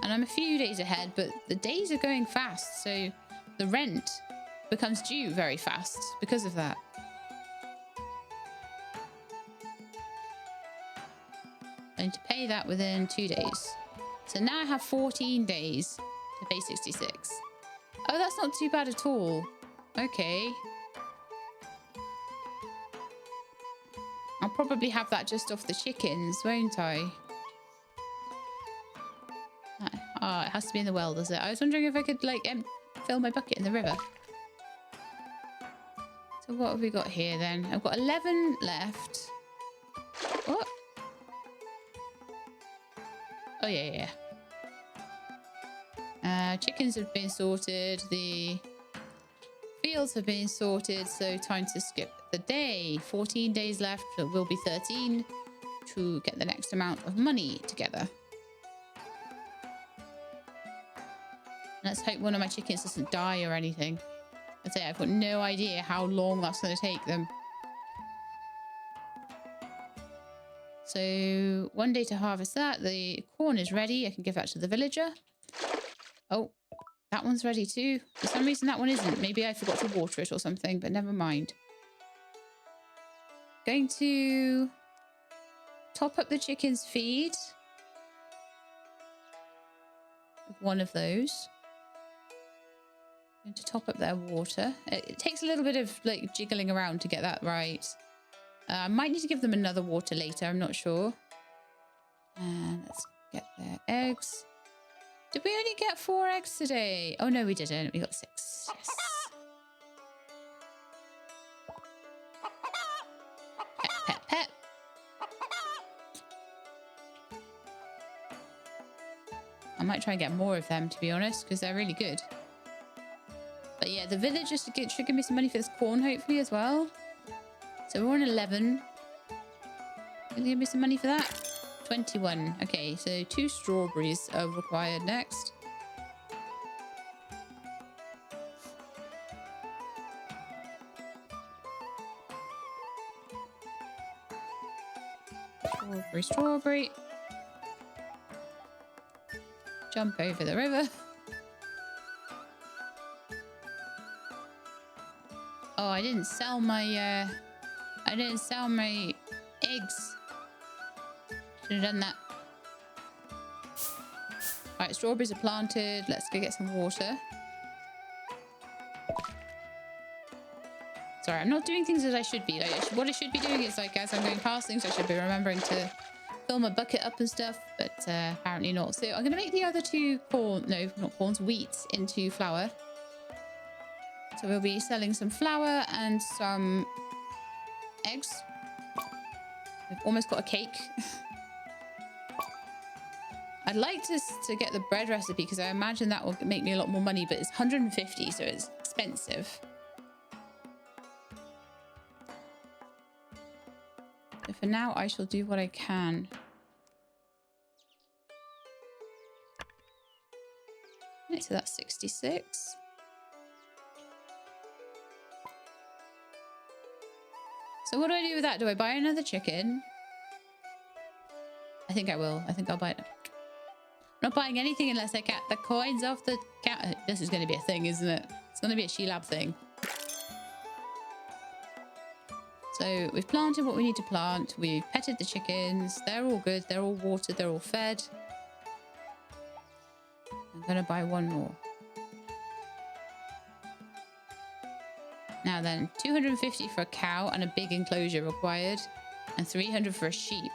And I'm a few days ahead, but the days are going fast. So the rent becomes due very fast because of that. I need to pay that within 2 days. So now I have 14 days to pay 66. Oh, that's not too bad at all. Okay. I'll probably have that just off the chickens, won't I? Oh, it has to be in the well, does it? I was wondering if I could, like, fill my bucket in the river. So what have we got here, then? I've got 11 left. What? Oh, yeah. Chickens have been sorted. The fields have been sorted. So time to skip the day. 14 days left. It will be 13 to get the next amount of money together. Let's hope one of my chickens doesn't die or anything. I'd say I've got no idea how long that's going to take them. So 1 day to harvest that. The corn is ready. I can give that to the villager. Oh, that one's ready too. For some reason that one isn't. Maybe I forgot to water it or something, but never mind. Going to top up the chicken's feed with one of those. Going to top up their water. It takes a little bit of like jiggling around to get that right. I might need to give them another water later. I'm not sure. And let's get their eggs. Did we only get 4 eggs today? Oh, no, we didn't. We got 6. Yes. Pet, pet, pet. I might try and get more of them, to be honest, because they're really good. But yeah, the villagers should give me some money for this corn, hopefully, as well. So we're on 11. Can you give me some money for that? 21. Okay, so 2 strawberries are required next. Strawberry, strawberry. Jump over the river. Oh, I didn't sell my eggs. Should have done that. Right, strawberries are planted. Let's go get some water. Sorry, I'm not doing things as I should be. Like, what I should be doing is, like, as I'm going past things, I should be remembering to fill my bucket up and stuff, but apparently not. So I'm going to make the other two corn, no, not corns, wheat into flour. So we'll be selling some flour and some eggs. We've almost got a cake. I'd like to get the bread recipe because I imagine that will make me a lot more money, but it's 150, so it's expensive. So for now, I shall do what I can. Okay, so that's 66. So what do I do with that? Do I buy another chicken? I think I will. I think I'll buy it. I'm not buying anything unless I get the coins off the counter. This is going to be a thing, isn't it? It's going to be a She-Lab thing. So we've planted what we need to plant. We've petted the chickens. They're all good. They're all watered. They're all fed. I'm going to buy one more. Now then, 250 for a cow and a big enclosure required, and 300 for a sheep.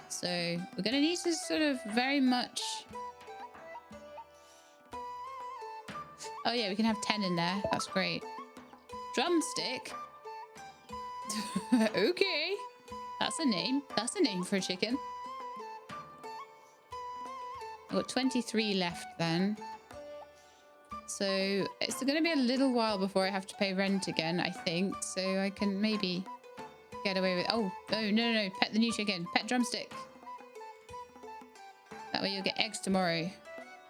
So we're going to need to sort of very much... Oh yeah, we can have 10 in there. That's great. Drumstick? Okay. That's a name. That's a name for a chicken. I've got 23 left then. So it's going to be a little while before I have to pay rent again, I think. So I can maybe get away with... Oh, no. Pet the new chicken. Pet drumstick. That way you'll get eggs tomorrow.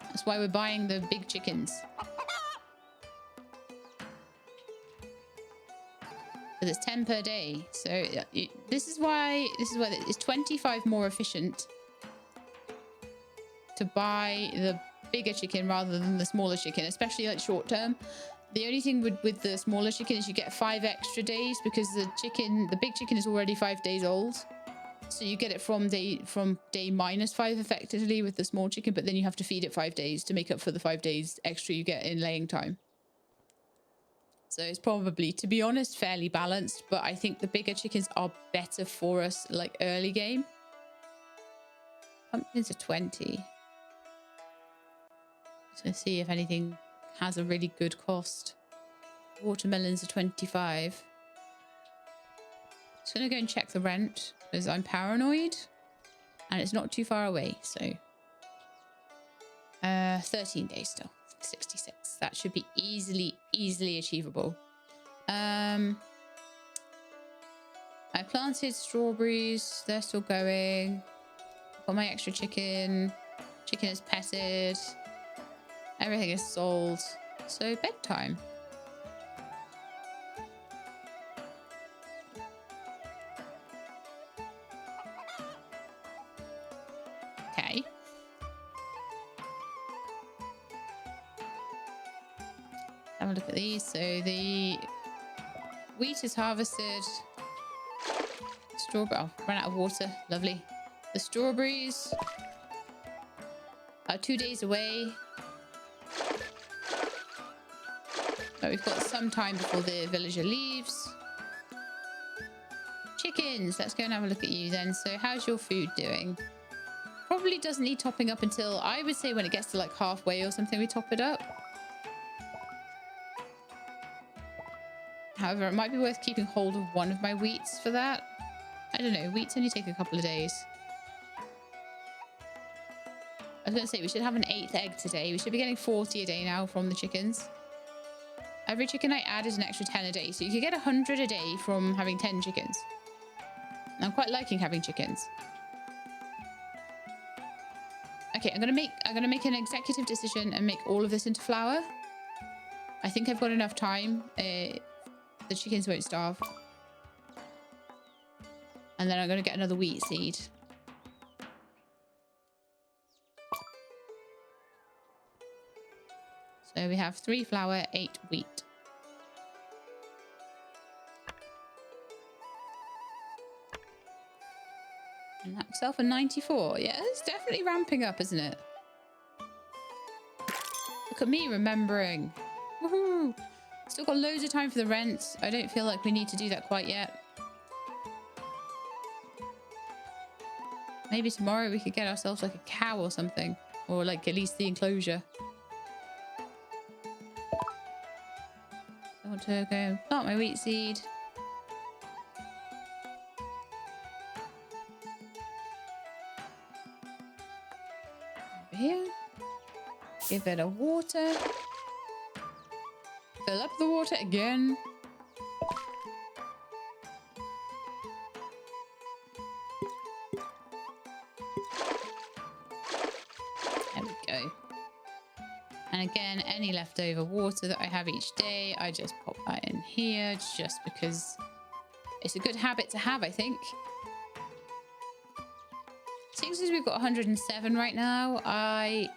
That's why we're buying the big chickens. Because it's 10 per day. So this is why it's 25 more efficient to buy the bigger chicken rather than the smaller chicken, especially like short term. The only thing with the smaller chicken is you get 5 extra days because the big chicken is already 5 days old. So you get it from day -5 effectively with the small chicken, but then you have to feed it 5 days to make up for the 5 days extra you get in laying time. So it's probably, to be honest, fairly balanced, but I think the bigger chickens are better for us like early game. Pumpkins are 20. Just gonna see if anything has a really good cost. Watermelons are 25. Just gonna go and check the rent because I'm paranoid and it's not too far away. So 13 days still, 66. That should be easily achievable. I planted strawberries. They're still going. Got my extra chicken. Chicken is petted. Everything is sold. So bedtime. Okay. Have a look at these. So the wheat is harvested. Strawberry. Oh, ran out of water. Lovely. The strawberries are 2 days away. But we've got some time before the villager leaves. Chickens. Let's go and have a look at you then. So how's your food doing? Probably doesn't need topping up until, I would say, when it gets to like halfway or something, we top it up. However, it might be worth keeping hold of one of my wheats for that. I don't know. Wheats only take a couple of days. I was going to say, we should have an 8th egg today. We should be getting 40 a day now from the chickens. Every chicken I add is an extra 10 a day. So you could get 100 a day from having 10 chickens. I'm quite liking having chickens. Okay, I'm gonna make an executive decision and make all of this into flour. I think I've got enough time. The chickens won't starve. And then I'm gonna get another wheat seed. So we have 3 flour, 8 wheat. And that myself a 94. Yeah, it's definitely ramping up, isn't it? Look at me remembering. Woohoo! Still got loads of time for the rent. I don't feel like we need to do that quite yet. Maybe tomorrow we could get ourselves like a cow or something. Or like at least the enclosure. I want to go plant my wheat seed. Over here. Give it a water. Fill up the water again. There we go. And again, any leftover water that I have each day, I just pop that in here just because it's a good habit to have, I think. Seeing as we've got 107 right now, I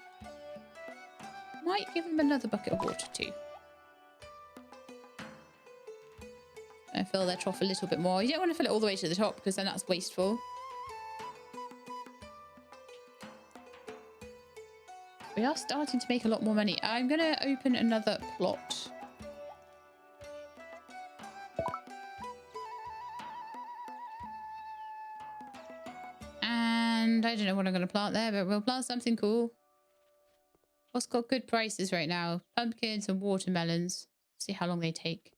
might give him another bucket of water too. And fill their trough a little bit more. You don't want to fill it all the way to the top because then that's wasteful. We are starting to make a lot more money. I'm going to open another plot. And I don't know what I'm going to plant there, but we'll plant something cool. What's got good prices right now? Pumpkins and watermelons. See how long they take.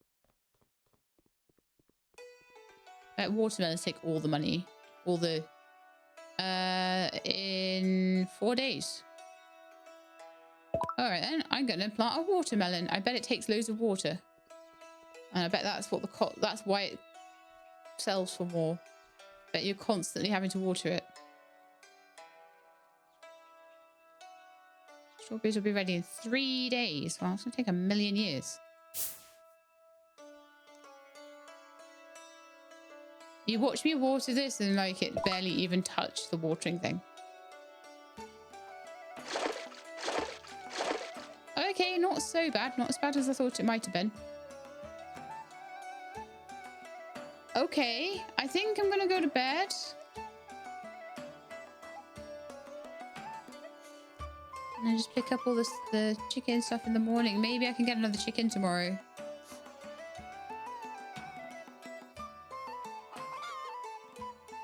Watermelons take all the money. All the... in 4 days. Alright then, I'm going to plant a watermelon. I bet it takes loads of water. And I bet that's what that's why it sells for more. Bet you're constantly having to water it. Strawberries will be ready in 3 days. Well, it's going to take 1,000,000 years. You watch me water this and like it barely even touched the watering thing. Okay, not so bad. Not as bad as I thought it might have been. Okay, I think I'm going to go to bed. And I just pick up all the chicken stuff in the morning. Maybe I can get another chicken tomorrow.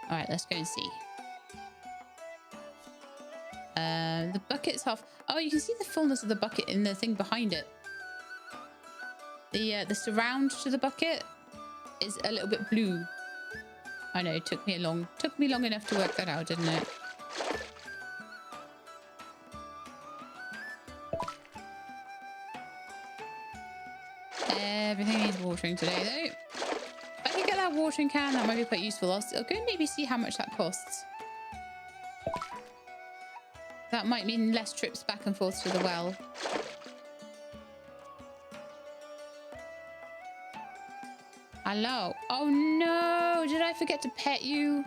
All right, let's go and see. The bucket's half. Oh, you can see the fullness of the bucket in the thing behind it. The surround to the bucket is a little bit blue. I know, it took me long enough to work that out, didn't it? Everything needs watering today, though. If I can get that watering can, that might be quite useful. I'll go and maybe see how much that costs. That might mean less trips back and forth to the well. Hello. Oh no, did I forget to pet you?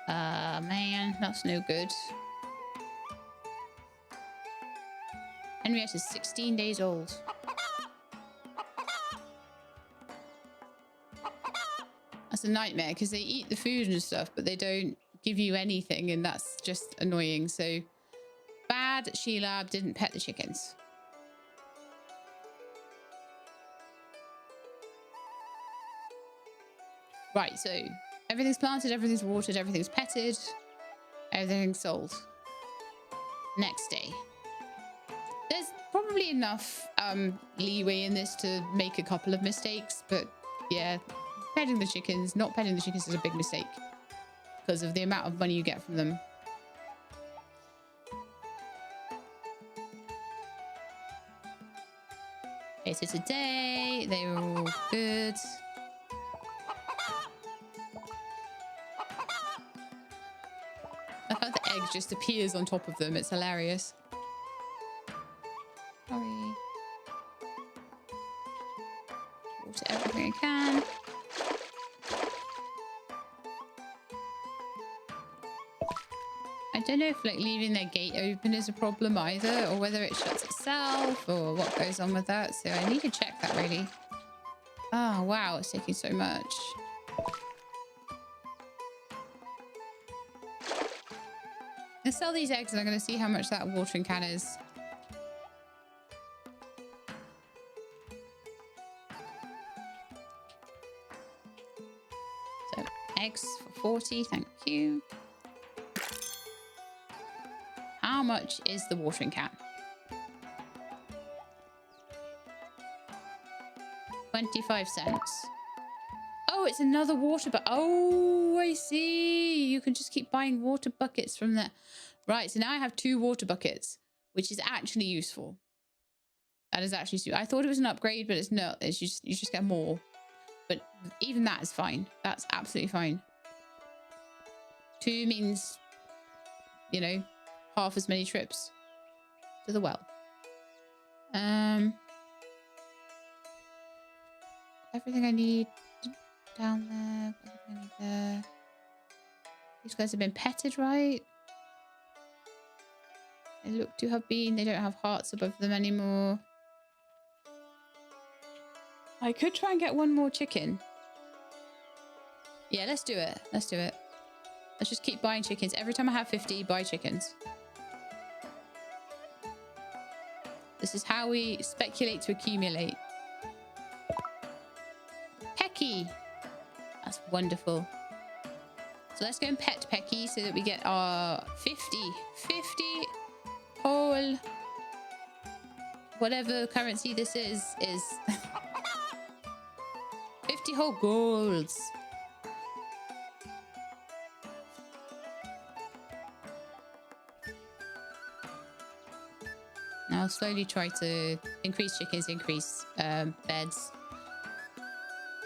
Man, that's no good. Henrietta's 16 days old. That's a nightmare because they eat the food and stuff, but they don't give you anything, and that's just annoying. So bad that Sheila didn't pet the chickens. Right, so everything's planted, everything's watered, everything's petted, everything's sold. Next day. There's probably enough leeway in this to make a couple of mistakes, but yeah, petting the chickens, not petting the chickens is a big mistake because of the amount of money you get from them. Okay, so today they were all good. I thought the egg just appears on top of them. It's hilarious. Sorry. Water everything I can. I don't know if like leaving their gate open is a problem either, or whether it shuts itself, or what goes on with that. So I need to check that really. Oh wow, it's taking so much. Let's sell these eggs and I'm going to see how much that watering can is. So Eggs for 40, thank you. How much is the watering can? 25 cents. Oh, it's another water bucket. Oh, I see. You can just keep buying water buckets from there. Right, so now I have 2 water buckets, which is actually useful. That is actually useful. I thought it was an upgrade, but it's not. It's just, you just get more. But even that is fine. That's absolutely fine. 2 means, you know, half as many trips to the well. Everything I need down there. Everything I need there. These guys have been petted, right? They look to have been. They don't have hearts above them anymore. I could try and get 1 more chicken. Yeah, let's do it. Let's do it. Let's just keep buying chickens. Every time I have 50, buy chickens. This is how we speculate to accumulate. Pecky. That's wonderful. So let's go and pet Pecky so that we get our 50 whole, whatever currency this is 50 whole golds. Now I'll slowly try to increase chickens, increase beds.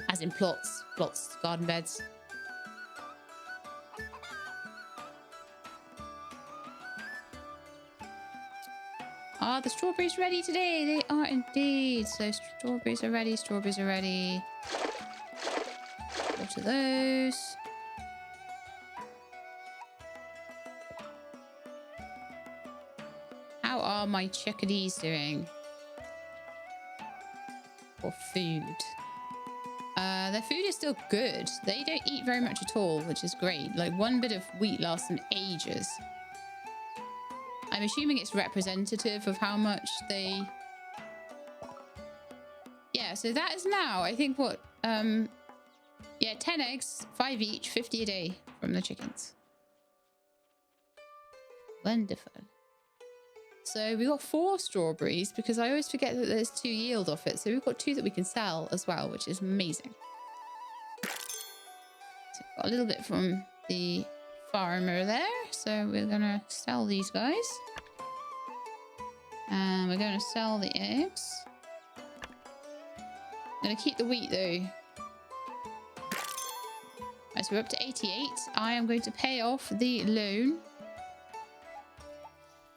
As in plots, garden beds. Are the strawberries ready today? They are indeed. So strawberries are ready, strawberries are ready. Water those. How are my chickadees doing? For food. Their food is still good. They don't eat very much at all, which is great. Like 1 bit of wheat lasts them ages. I'm assuming it's representative of how much they... Yeah, so that is now, I think what... Yeah, 10 eggs, 5 each, 50 a day from the chickens. Wonderful. So we got 4 strawberries because I always forget that there's 2 yield off it. So we've got 2 that we can sell as well, which is amazing. So we've got a little bit from the farmer there. So we're going to sell these guys. And we're going to sell the eggs. I'm going to keep the wheat though. Right, so we're up to 88. I am going to pay off the loan.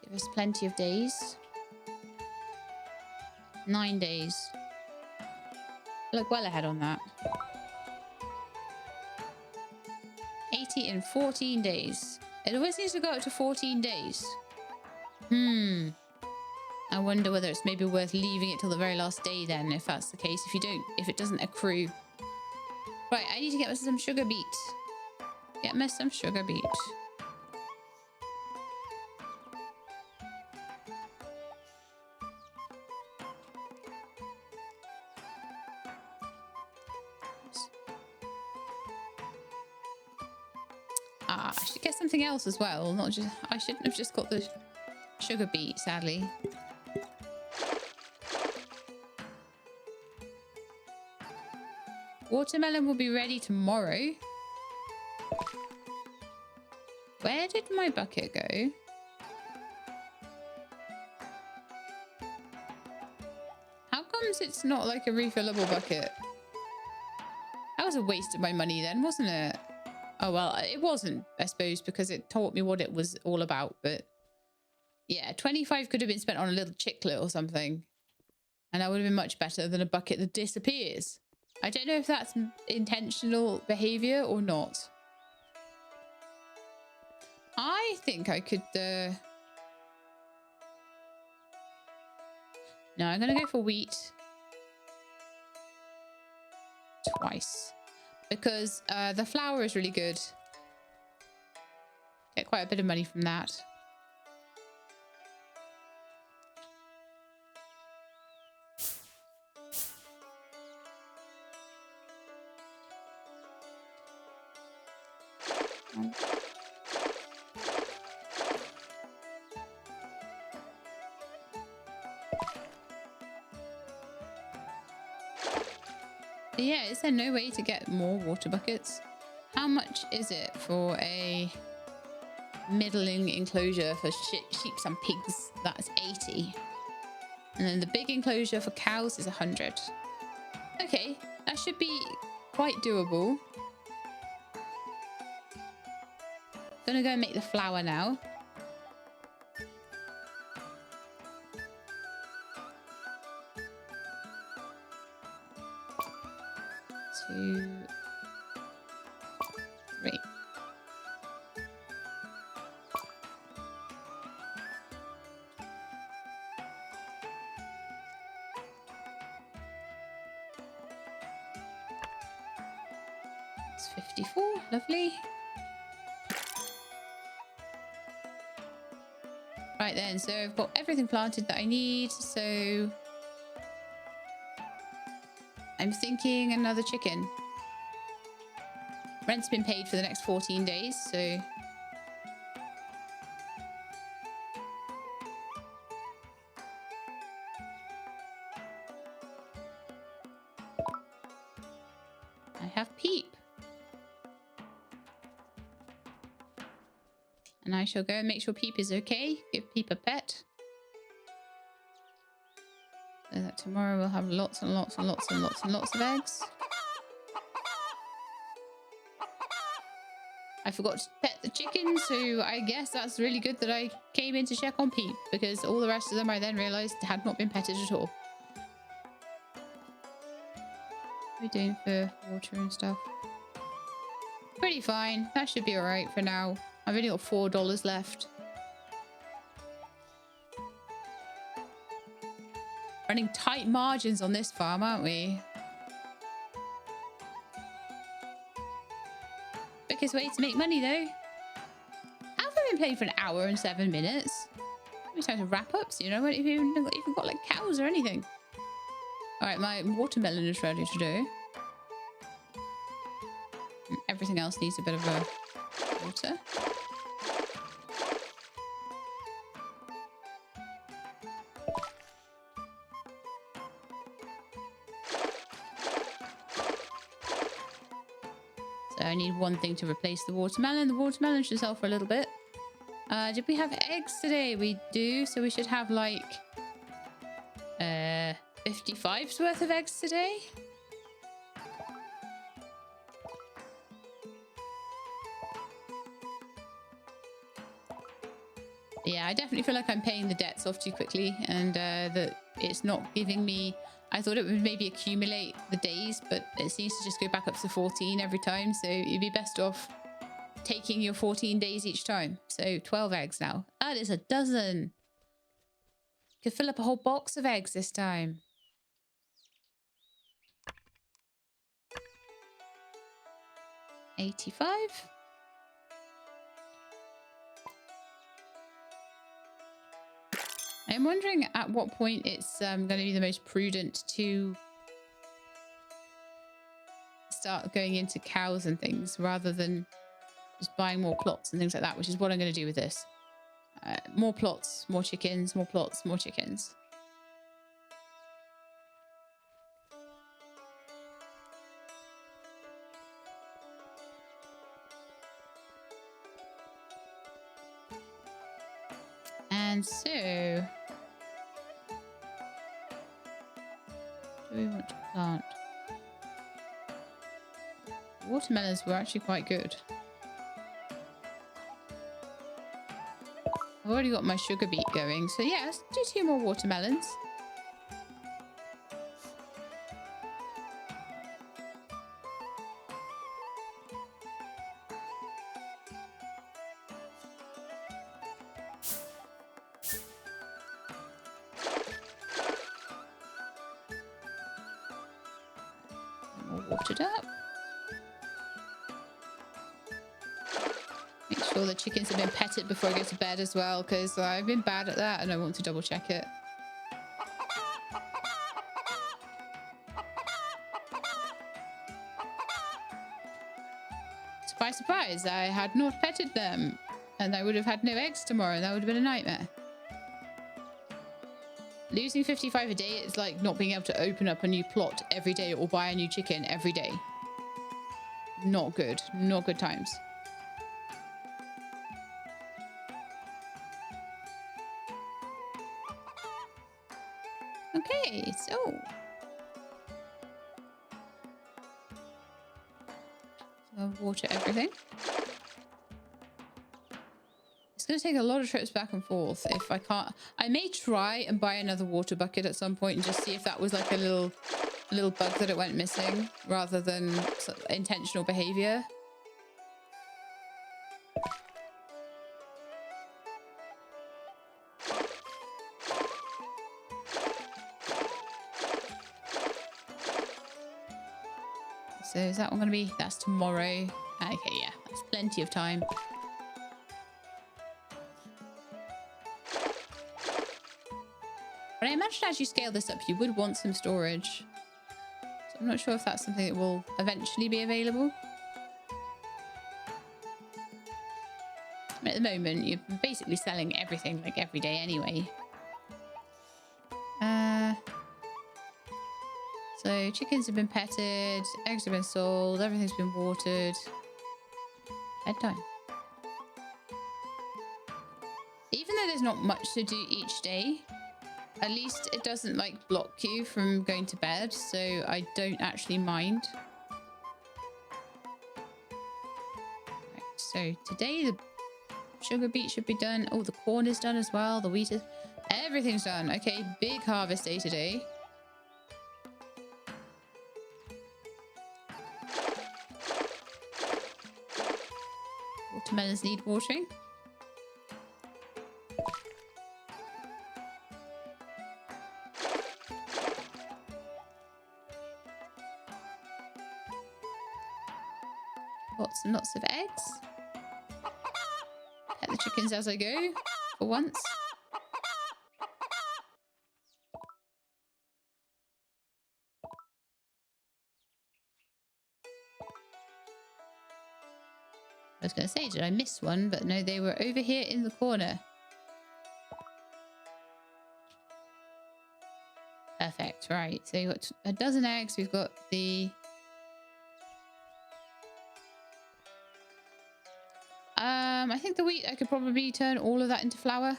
Give us plenty of days. 9 days. Look well ahead on that. 80 in 14 days. It always needs to go up to 14 days. I wonder whether it's maybe worth leaving it till the very last day then, if that's the case. If it doesn't accrue. Right, I need to get myself some sugar beet. Get me some sugar beet. I should get something else as well. Not just, I shouldn't have just got the sugar beet, sadly. Watermelon will be ready tomorrow. Where did my bucket go? How comes it's not like a refillable bucket? That was a waste of my money then, wasn't it? Oh, well, it wasn't, I suppose, because it taught me what it was all about. But yeah, 25 could have been spent on a little chicklet or something. And that would have been much better than a bucket that disappears. I don't know if that's intentional behavior or not. I think I could... No, I'm going to go for wheat. Twice. Because the flour is really good. Get quite a bit of money from that. Yeah, is there no way to get more water buckets? How much is it for a middling enclosure for sheep and pigs? That's 80. And then the big enclosure for cows is 100. Okay, that should be quite doable. Gonna go and make the flour now. Two, three. It's 54, lovely. Right then, so I've got everything planted that I need, so I'm thinking another chicken. Rent's been paid for the next 14 days, so I have Peep. And I shall go and make sure Peep is okay. Give Peep a pet. So that tomorrow we'll have lots and lots and lots and lots and lots of eggs. I forgot to pet the chickens, so I guess that's really good that I came in to check on Peep, because all the rest of them I then realised had not been petted at all. What are we doing for water and stuff? Pretty fine. That should be alright for now. I've only got $4 left. Running tight margins on this farm, aren't we? Quickest way to make money, though. How have I been playing for an hour and 7 minutes? It's time to wrap up soon. I haven't even got like cows or anything. Alright, my watermelon is ready to do. And everything else needs a bit of water. So I need one thing to replace the watermelon. The watermelon should sell for a little bit. Did we have eggs today? We do. So we should have like 55's worth of eggs today. Yeah, I definitely feel like I'm paying the debts off too quickly, and that it's not giving me... I thought it would maybe accumulate the days, but it seems to just go back up to 14 every time. So you'd be best off taking your 14 days each time. So 12 eggs now. That is a dozen. Could fill up a whole box of eggs this time. $85. I'm wondering at what point it's going to be the most prudent to start going into cows and things rather than just buying more plots and things like that, which is what I'm going to do with this. More plots, more chickens, more plots, more chickens. And so... do we want to plant? Watermelons were actually quite good. I've already got my sugar beet going, so yeah, let's do 2 more watermelons. All watered up. Make sure the chickens have been petted before I go to bed as well, because I've been bad at that and I want to double check it. Surprise, surprise, I had not petted them. And I would have had no eggs tomorrow. That would have been a nightmare. Losing 55 a day is like not being able to open up a new plot every day or buy a new chicken every day. Not good. Not good times. Okay, so I'll water everything. It's going to take a lot of trips back and forth if I can't. I may try and buy another water bucket at some point and just see if that was like a little bug that it went missing rather than intentional behavior. So is that one going to be? That's tomorrow. Okay, yeah, that's plenty of time. But I imagine as you scale this up, you would want some storage. So I'm not sure if that's something that will eventually be available. I mean, at the moment, you're basically selling everything like every day anyway. So chickens have been petted, eggs have been sold, everything's been watered. Bedtime. Even though there's not much to do each day, at least it doesn't like block you from going to bed, so I don't actually mind. Right, so today the sugar beet should be done. Oh, the corn is done as well. The wheat is... Everything's done. Okay, big harvest day today. Watermelons need watering. Lots and lots of eggs. Pet the chickens as I go, for once. I was going to say, did I miss one? But no, they were over here in the corner. Perfect, right. So you've got a dozen eggs. We've got the... I think the wheat, I could probably turn all of that into flour.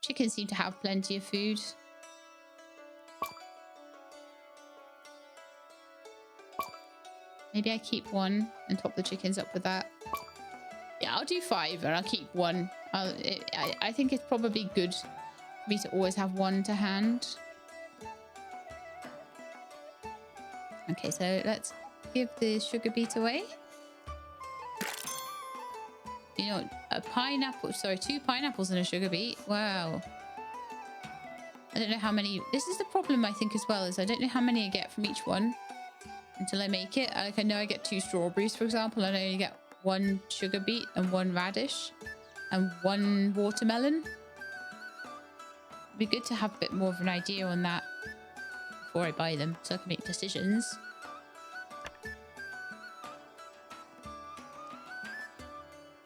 Chickens seem to have plenty of food. Maybe I keep one and top the chickens up with that. Yeah, I'll do 5 and I'll keep one. I think it's probably good for me to always have one to hand. Okay, so let's give the sugar beet away. You know, a pineapple, sorry, 2 pineapples and a sugar beet. Wow. I don't know how many. This is the problem, I think, as well, is I don't know how many I get from each one until I make it. Like, I know I get 2 strawberries, for example, and I only get 1 sugar beet and 1 radish and 1 watermelon. It'd be good to have a bit more of an idea on that before I buy them so I can make decisions.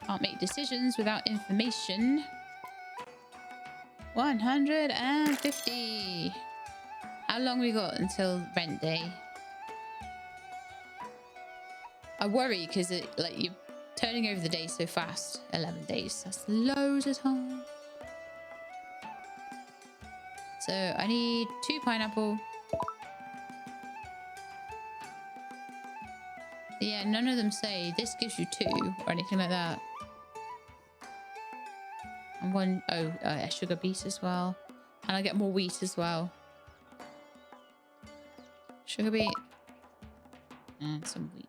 Can't make decisions without information. 150. How long we got until rent day? I worry because you're turning over the days so fast. 11 days. That's loads of time. So I need 2 pineapple. Yeah, none of them say this gives you 2 or anything like that. And 1, a sugar beet as well. And I get more wheat as well. Sugar beet. And some wheat.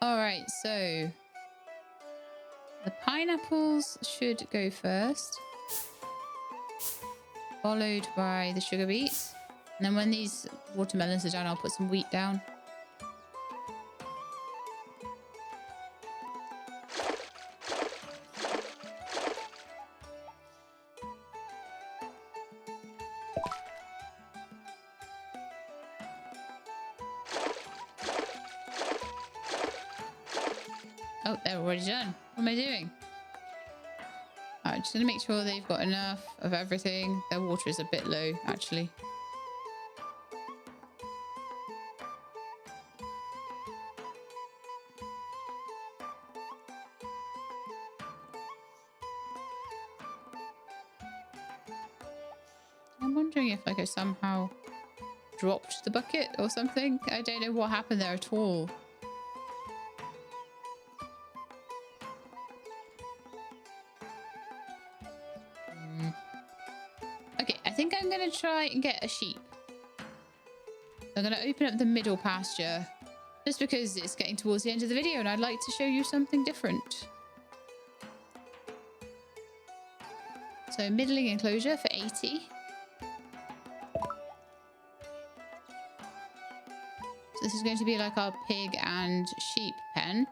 Alright, so the pineapples should go first, followed by the sugar beets. And then when these watermelons are done, I'll put some wheat down. Oh, they're already done. What am I doing? I'm just going to make sure they've got enough of everything. Their water is a bit low, actually. I'm wondering if I could somehow dropped the bucket or something. I don't know what happened there at all. Okay, I think I'm going to try and get a sheep. I'm going to open up the middle pasture just because it's getting towards the end of the video and I'd like to show you something different. So middling enclosure for 80. This is going to be like our pig and sheep pen.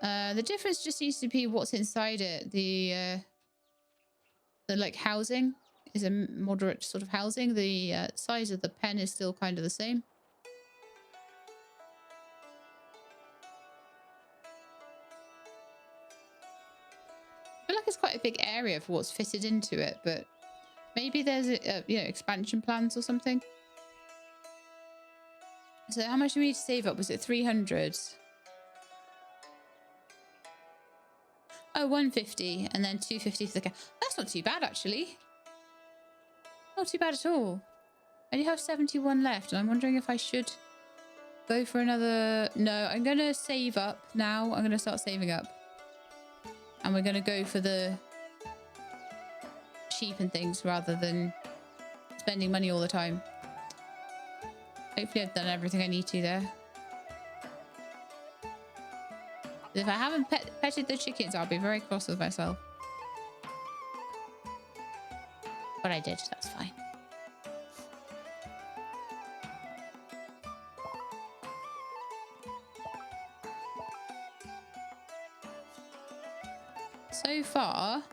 The difference just needs to be what's inside it. The like housing is a moderate sort of housing. The size of the pen is still kind of the same. I feel like it's quite a big area for what's fitted into it, but maybe there's expansion plans or something. So how much do we need to save up? Was it 300? Oh, 150 and then 250 for the cow. That's not too bad, actually. Not too bad at all. I do have 71 left, and I'm wondering if I should go for another... No, I'm going to save up now. I'm going to start saving up. And we're going to go for the sheep and things rather than spending money all the time. Hopefully I've done everything I need to there. If I haven't petted the chickens, I'll be very cross with myself. But I did, that's fine. So far,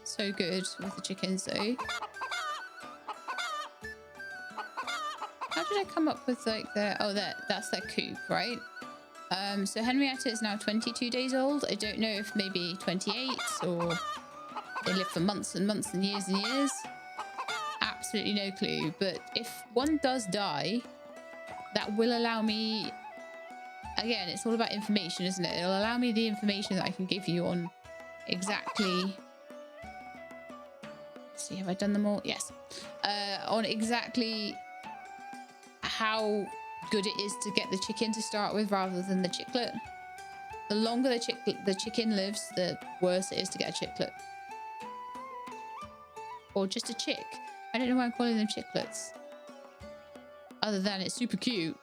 so good with the chickens though. How did I come up with like their... Oh, that's their coop, right? So Henrietta is now 22 days old. I don't know if maybe 28 or they live for months and months and years. Absolutely no clue. But if one does die, that will allow me... Again, it's all about information, isn't it? It'll allow me the information that I can give you on exactly... Let's see, have I done them all? Yes. On exactly how good it is to get the chicken to start with rather than the chicklet. The longer the chicken lives, the worse it is to get a chicklet. Or just a chick. I don't know why I'm calling them chicklets. Other than it's super cute.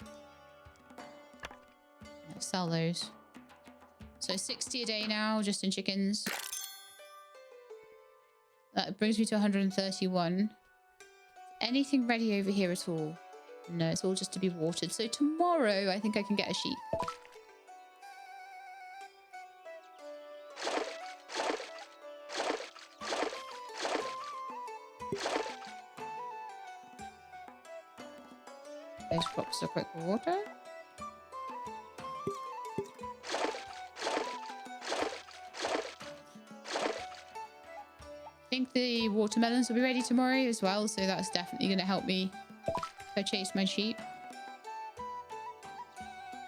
I'll sell those. So 60 a day now, just in chickens. That brings me to 131. Anything ready over here at all? No, it's all just to be watered. So tomorrow, I think I can get a sheep. Those drops of quick water. I think the watermelons will be ready tomorrow as well, so that's definitely going to help me if I chase my sheep.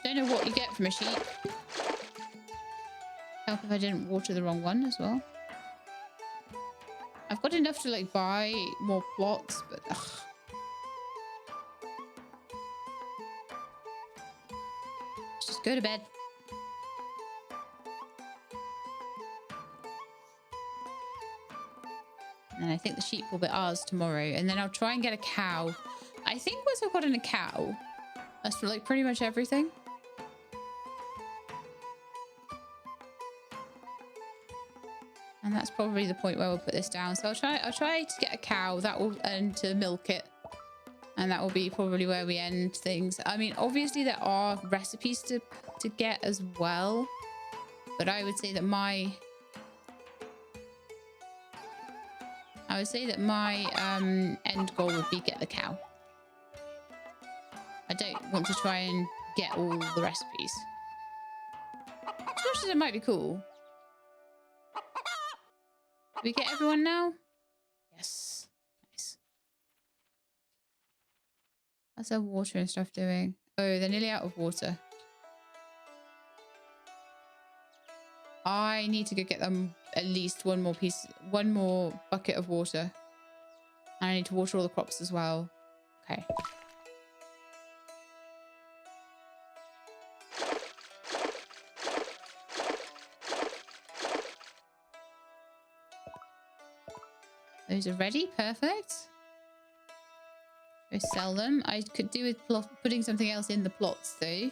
Don't know what you get from a sheep. Help if I didn't water the wrong one as well. I've got enough to like buy more plots, but ugh. Just go to bed. And I think the sheep will be ours tomorrow. And then I'll try and get a cow. I think once I've gotten a cow, that's for like pretty much everything. And that's probably the point where we'll put this down. So I'll try to get a cow that will, and to milk it. And that will be probably where we end things. I mean, obviously there are recipes to get as well. But I would say that my end goal would be get the cow. I don't want to try and get all the recipes. To much as it might be cool. Do we get everyone now? Yes. Nice. How's their water and stuff doing? Oh, they're nearly out of water. I need to go get them at least one more bucket of water. And I need to water all the crops as well. Okay. Those are ready. Perfect. Go sell them. I could do with putting something else in the plots though.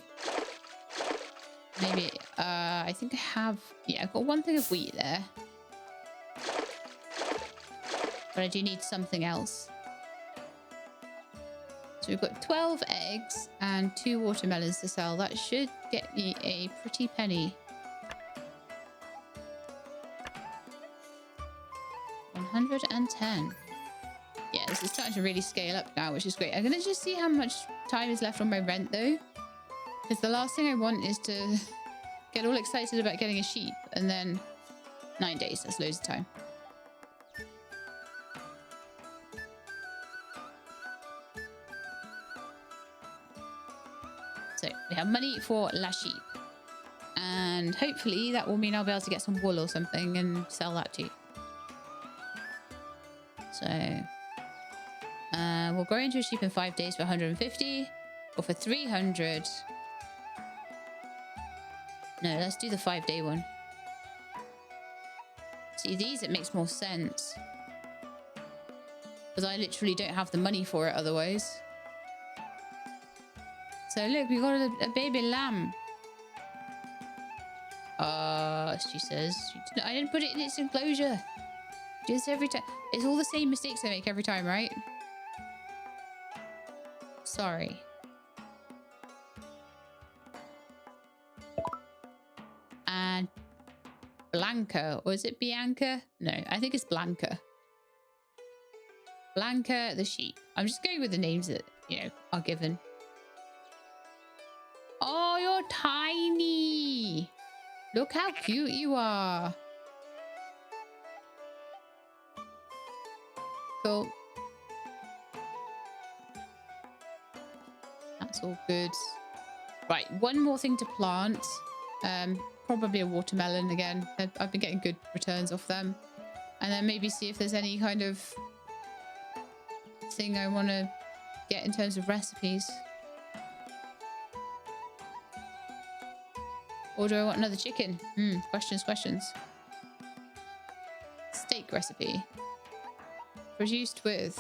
Maybe, I think I have, yeah, I've got one thing of wheat there. But I do need something else. So we've got 12 eggs and 2 watermelons to sell. That should get me a pretty penny. 110. Yeah, this is starting to really scale up now, which is great. I'm going to just see how much time is left on my rent though. Because the last thing I want is to get all excited about getting a sheep and then 9 days. That's loads of time. So we have money for La Sheep. And hopefully that will mean I'll be able to get some wool or something and sell that too. So we'll grow into a sheep in 5 days for 150 or for 300. No, let's do the 5-day one. See, these, it makes more sense. Because I literally don't have the money for it otherwise. So look, we got a baby lamb. She says. I didn't put it in its enclosure. Just every time. It's all the same mistakes I make every time, right? Sorry. And Blanca, or is it Bianca? No, I think it's Blanca. Blanca the sheep. I'm just going with the names that, you know, are given. Oh, you're tiny. Look how cute you are. Cool. That's all good. Right, one more thing to plant. Probably a watermelon again. I've been getting good returns off them. And then maybe see if there's any kind of thing I want to get in terms of recipes. Or do I want another chicken? Questions. Steak recipe. Produced with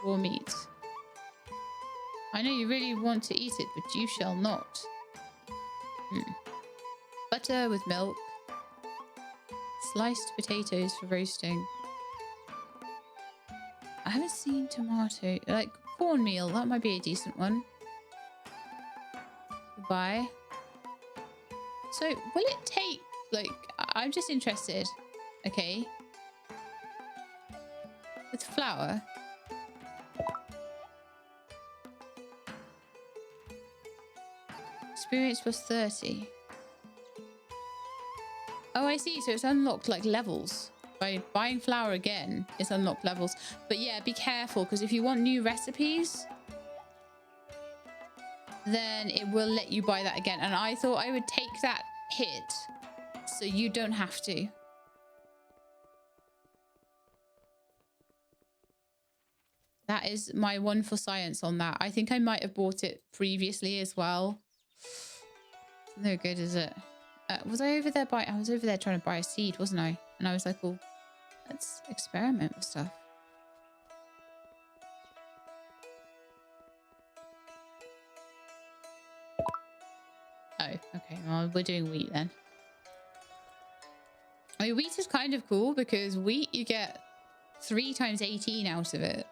raw meat. I know you really want to eat it, but you shall not. Butter with milk. Sliced potatoes for roasting. I haven't seen tomato. Like cornmeal, that might be a decent one. Goodbye. So, will it take, like, I'm just interested. Okay. With flour. Experience plus 30. Oh, I see. So it's unlocked like levels. By buying flour again, it's unlocked levels. But yeah, be careful, because if you want new recipes, then it will let you buy that again. And I thought I would take that hit so you don't have to. That is my one for science on that. I think I might have bought it previously as well. No good, is it? Was I over there I was over there trying to buy a seed, wasn't I? And I was like, well, let's experiment with stuff. Oh, okay. Well, we're doing wheat then. I mean, wheat is kind of cool because wheat, you get 3 times 18 out of it.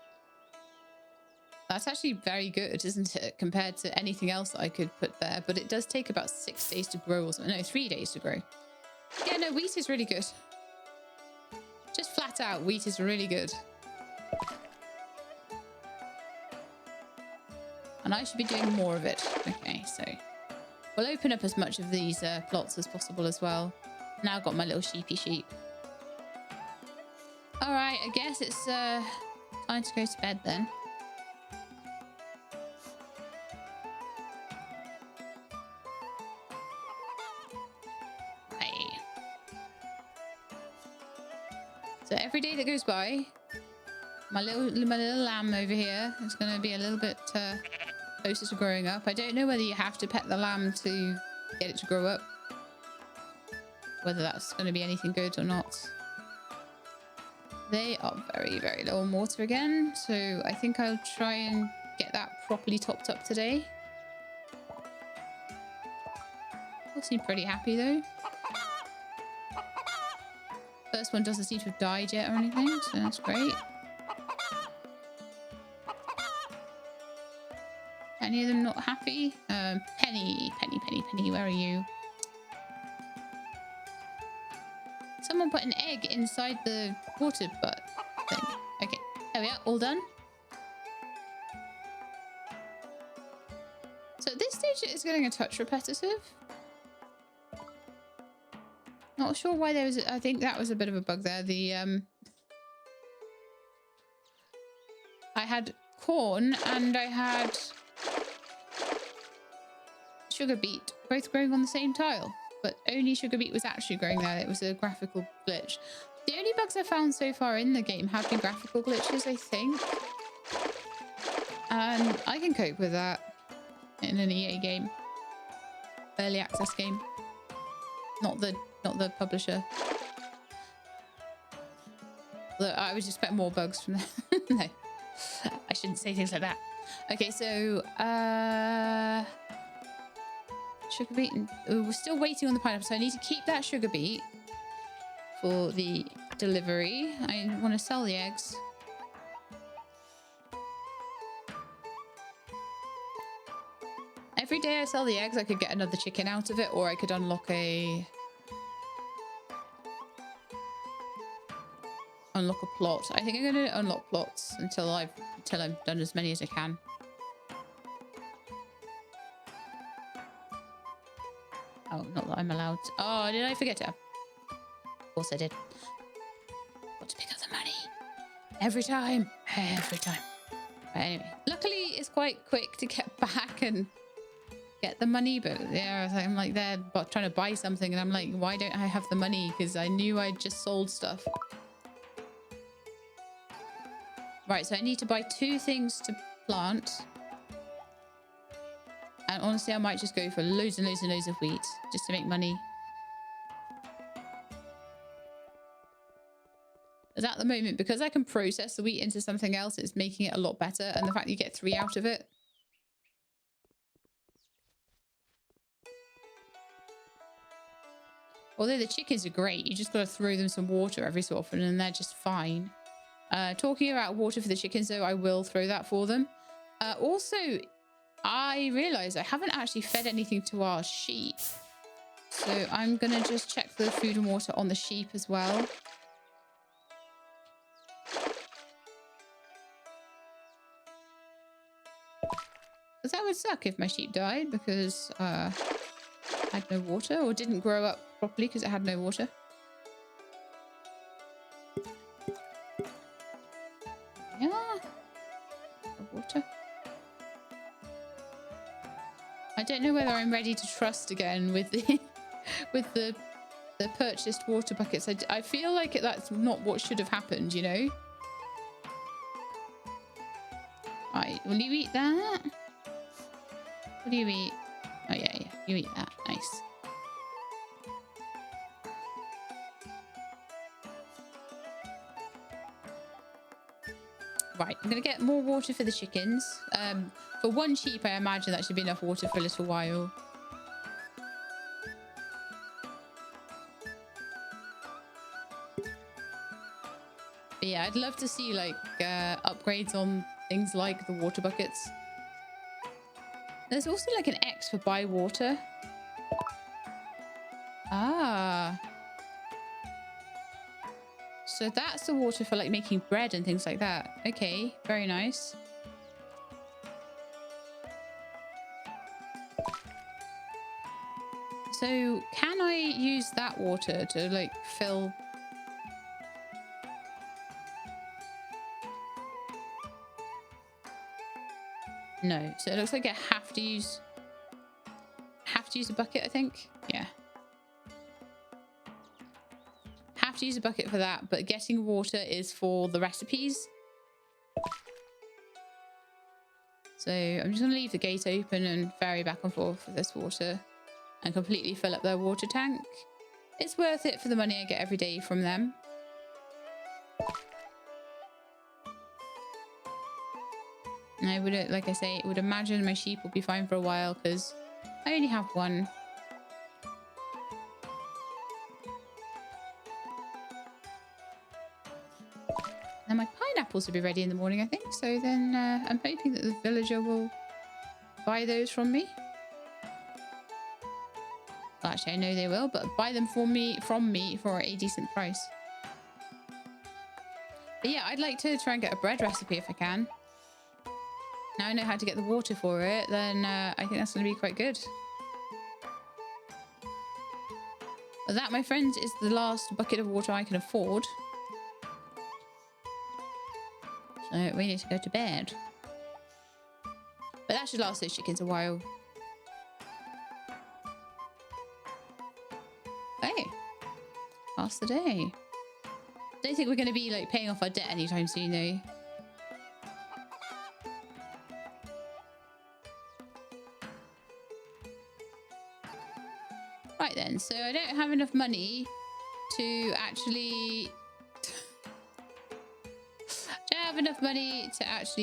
That's actually very good, isn't it? Compared to anything else that I could put there. But it does take about 6 days to grow or something. No, 3 days to grow. Yeah, no, wheat is really good. Just flat out, wheat is really good. And I should be doing more of it. Okay, so We'll open up as much of these plots as possible as well. Now I've got my little sheepy sheep. All right, I guess it's time to go to bed then. Right. So every day that goes by, my little lamb over here is going to be a little bit closer to growing up. I don't know whether you have to pet the lamb to get it to grow up. Whether that's going to be anything good or not. They are very, very low on water again. So I think I'll try and get that properly topped up today. They seem pretty happy though. First one doesn't seem to have died yet or anything, so that's great. Any of them not happy? Penny, where are you? Someone put an egg inside the water butt thing. Okay, there we are, all done. So at this stage it is getting a touch repetitive. Not sure why there was, I think that was a bit of a bug there. The I had corn and I had sugar beet both growing on the same tile, but only sugar beet was actually growing there. It was a graphical glitch. The only bugs I found so far in the game have been graphical glitches, I think. And I can cope with that in an EA game. Early access game. Not the publisher. I would expect more bugs from that. No. I shouldn't say things like that. Okay, so sugar beet and we're still waiting on the pineapple, so I need to keep that sugar beet for the delivery. I want to sell the eggs. Every day I sell the eggs, I could get another chicken out of it, or I could unlock a plot. I think I'm going to unlock plots until I've done as many as I can. Oh, not that I'm allowed to. Oh, did I forget it? Of course I did. Got to pick up the money. Every time. But anyway, luckily it's quite quick to get back and get the money. But yeah, I'm like there trying to buy something and I'm like, why don't I have the money? Because I knew I'd just sold stuff. Right, so I need to buy 2 things to plant. And honestly, I might just go for loads and loads and loads of wheat just to make money. But at the moment, because I can process the wheat into something else, it's making it a lot better. And the fact you get 3 out of it. Although the chickens are great, you just got to throw them some water every so often and they're just fine. Talking about water for the chickens, though, I will throw that for them. Also, I realised I haven't actually fed anything to our sheep. So I'm going to just check the food and water on the sheep as well. Because that would suck if my sheep died because I had no water or didn't grow up properly because it had no water. Yeah. Water. I don't know whether I'm ready to trust again with the the purchased water buckets. I feel like that's not what should have happened, you know? Right, will you eat that? What do you eat? Oh yeah, you eat that. Nice. Right, I'm going to get more water for the chickens. For 1 sheep, I imagine that should be enough water for a little while. But yeah, I'd love to see like upgrades on things like the water buckets. There's also like an X for buy water. Ah. So that's the water for like making bread and things like that. Okay, very nice. So can I use that water to like fill? No. So it looks like I have to use a bucket, I think. Yeah. Have to use a bucket for that, but getting water is for the recipes. So I'm just going to leave the gate open and ferry back and forth with this water and completely fill up their water tank. It's worth it for the money I get every day from them. And I would, like I say, would imagine my sheep will be fine for a while because I only have one. And my pineapples will be ready in the morning, I think. So then I'm hoping that the villager will buy those from me. Well, actually, I know they will, but buy them from me for a decent price. But yeah, I'd like to try and get a bread recipe if I can. Now I know how to get the water for it, then I think that's going to be quite good. But that, my friends, is the last bucket of water I can afford. So we need to go to bed. But that should last those chickens a while. Hey, past the day. Don't think we're going to be like paying off our debt anytime soon, though. Right then, so I don't have enough money to actually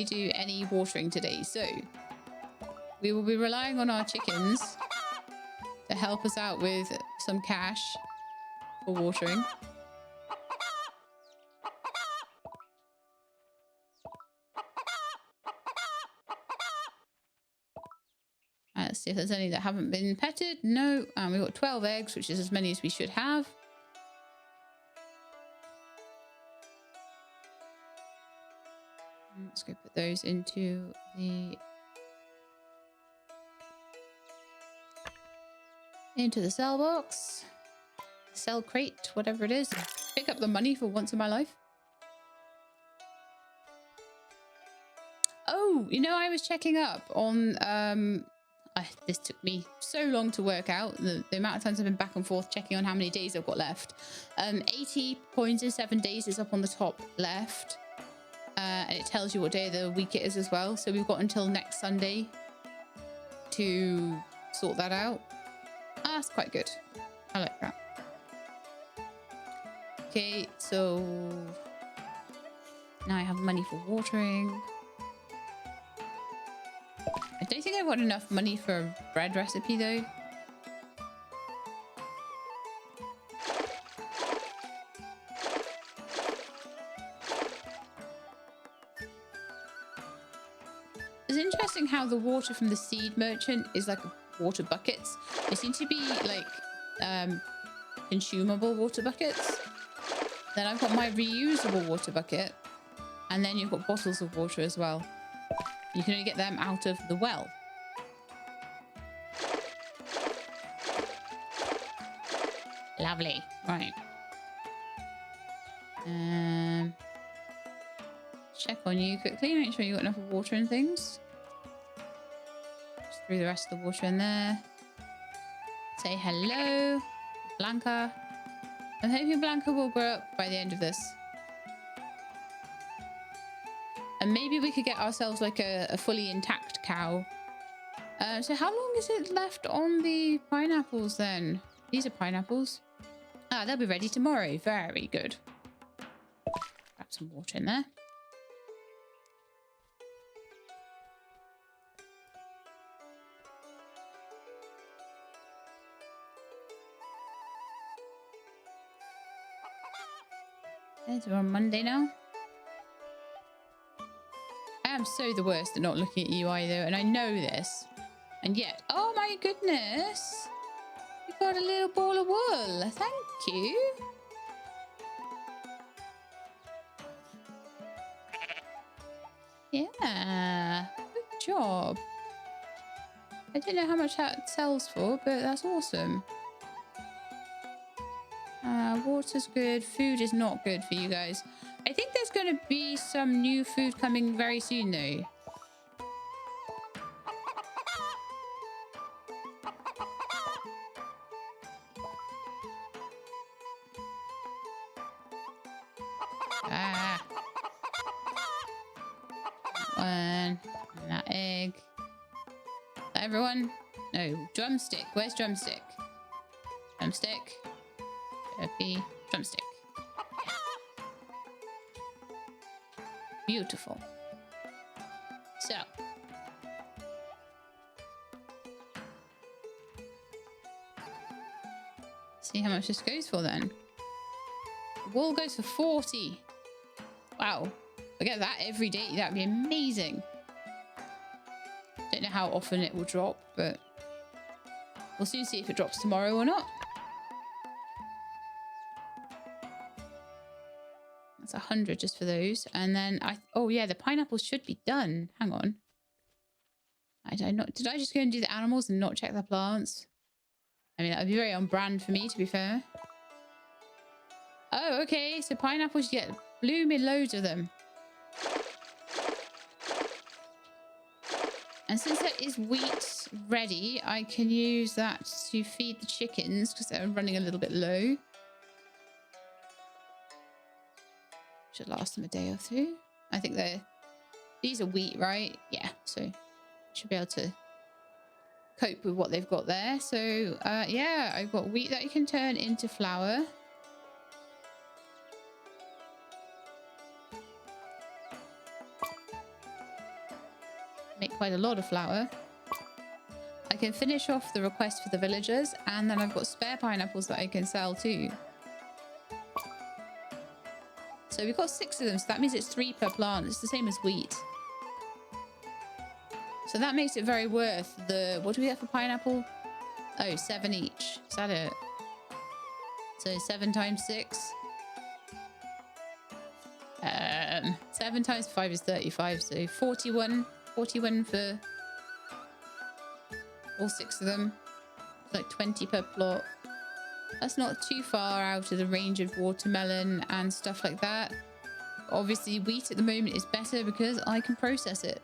do any watering today, so we will be relying on our chickens to help us out with some cash for watering. Let's see if there's any that haven't been petted. No, and we've got 12 eggs, which is as many as we should have. Let's go put those into the cell box, cell crate, whatever it is. Pick up the money for once in my life. Oh, you know, I was checking up on this took me so long to work out the amount of times I've been back and forth checking on how many days I've got left. 80 coins in 7 days is up on the top left. And it tells you what day of the week it is as well. So we've got until next Sunday to sort that out. Ah, that's quite good. I like that. Okay, so now I have money for watering. I don't think I've got enough money for a bread recipe though. It's interesting how the water from the seed merchant is like water buckets. They seem to be like consumable water buckets. Then I've got my reusable water bucket, and then you've got bottles of water as well. You can only get them out of the well. Lovely. Right. Check on you quickly. Make sure you've got enough water and things. Just threw the rest of the water in there. Say hello, Blanca. I'm hoping Blanca will grow up by the end of this. And maybe we could get ourselves like a fully intact cow. So how long is it left on the pineapples then? These are pineapples. Ah, they'll be ready tomorrow. Very good. Grab some water in there. Okay, so we're on Monday now. I am so the worst at not looking at UI though, and I know this. And yet, oh my goodness, you got a little ball of wool. Thank you. Yeah, good job. I don't know how much that sells for, but that's awesome. Water's good. Food is not good for you guys. I think there's going to be some new food coming very soon, though. One. And that egg. Is that everyone? No. Drumstick. Where's Drumstick? Drumstick. Turkey. Drumstick. Beautiful. So. See how much this goes for then. Wool goes for 40. Wow. I get that every day. That'd be amazing. Don't know how often it will drop, but we'll soon see if it drops tomorrow or not. That's 100 just for those. And then oh yeah, the pineapples should be done. Hang on. Did I just go and do the animals and not check the plants? I mean, that would be very on brand for me, to be fair. Oh, okay. So pineapples, you get blooming loads of them. And since there is wheat ready, I can use that to feed the chickens because they're running a little bit low. Should last them a day or two. I think these are wheat, right? Yeah, so should be able to cope with what they've got there. So yeah, I've got wheat that you can turn into flour. Make quite a lot of flour. I can finish off the request for the villagers, and then I've got spare pineapples that I can sell too. So we've got 6 of them, so that means it's 3 per plant. It's the same as wheat. So that makes it very worth the... What do we get for pineapple? Oh, 7 each. Is that it? So 7 times 6. 7 times 5 is 35, so 41. 41 for all 6 of them. It's like 20 per plot. That's not too far out of the range of watermelon and stuff like that. Obviously, wheat at the moment is better because I can process it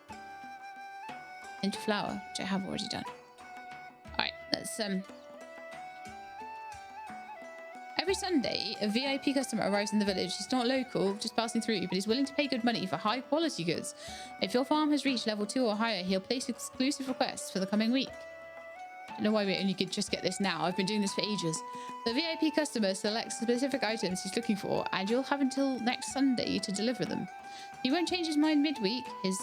into flour, which I have already done. All right, let's Every Sunday, a VIP customer arrives in the village. He's not local, just passing through, but he's willing to pay good money for high quality goods. If your farm has reached level 2 or higher, he'll place exclusive requests for the coming week. I don't know why we only could just get this now. I've been doing this for ages. The VIP customer selects specific items he's looking for, and you'll have until next Sunday to deliver them. He won't change his mind midweek. His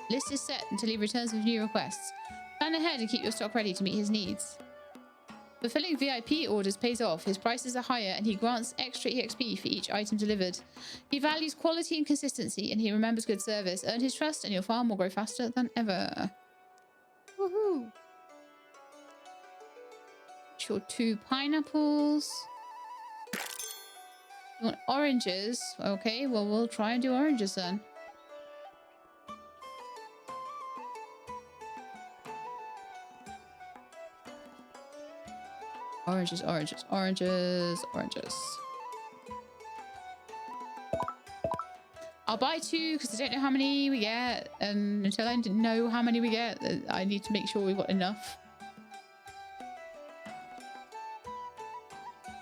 list is set until he returns with new requests. Plan ahead and keep your stock ready to meet his needs. Fulfilling VIP orders pays off. His prices are higher, and he grants extra EXP for each item delivered. He values quality and consistency, and he remembers good service. Earn his trust, and your farm will grow faster than ever. Woohoo! Sure, 2 pineapples. You want oranges? Okay, well, we'll try and do oranges then. Oranges, oranges, oranges, oranges. I'll buy 2 because I don't know how many we get. And until I know how many we get, I need to make sure we've got enough.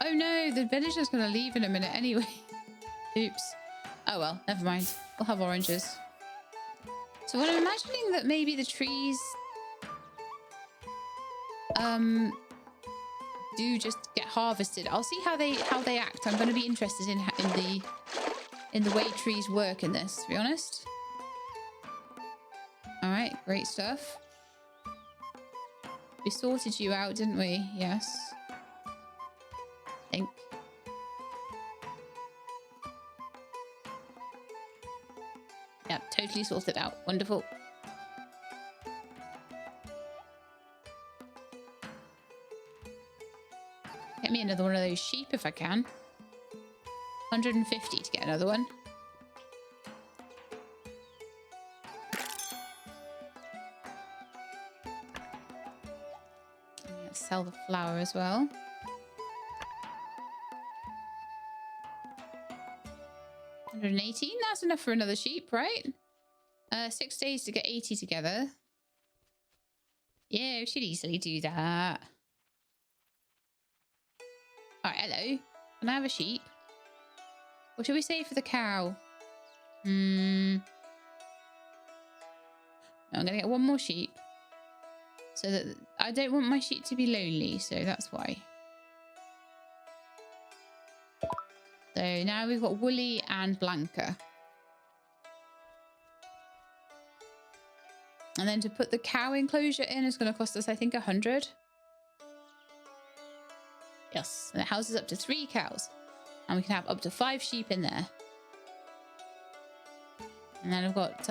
Oh no, the villager's going to leave in a minute anyway. Oops. Oh well, never mind. We'll have oranges. So what I'm imagining that maybe the trees do just get harvested. I'll see how they act. I'm going to be interested in the way trees work in this, to be honest. All right, great stuff. We sorted you out, didn't we? Yes. I think. Yeah, totally sorted out. Wonderful. Get me another one of those sheep if I can. 150 to get another one. Let's sell the flour as well. 118, that's enough for another sheep, right? 6 days to get 80 together. Yeah, we should easily do that. All right, hello. Can I have a sheep? What should we say for the cow? I'm going to get one more sheep. So that I don't want my sheep to be lonely, so that's why. So now we've got Woolly and Blanca. And then to put the cow enclosure in is going to cost us, I think, 100. Yes, and it houses up to 3 cows. And we can have up to 5 sheep in there. And then I've got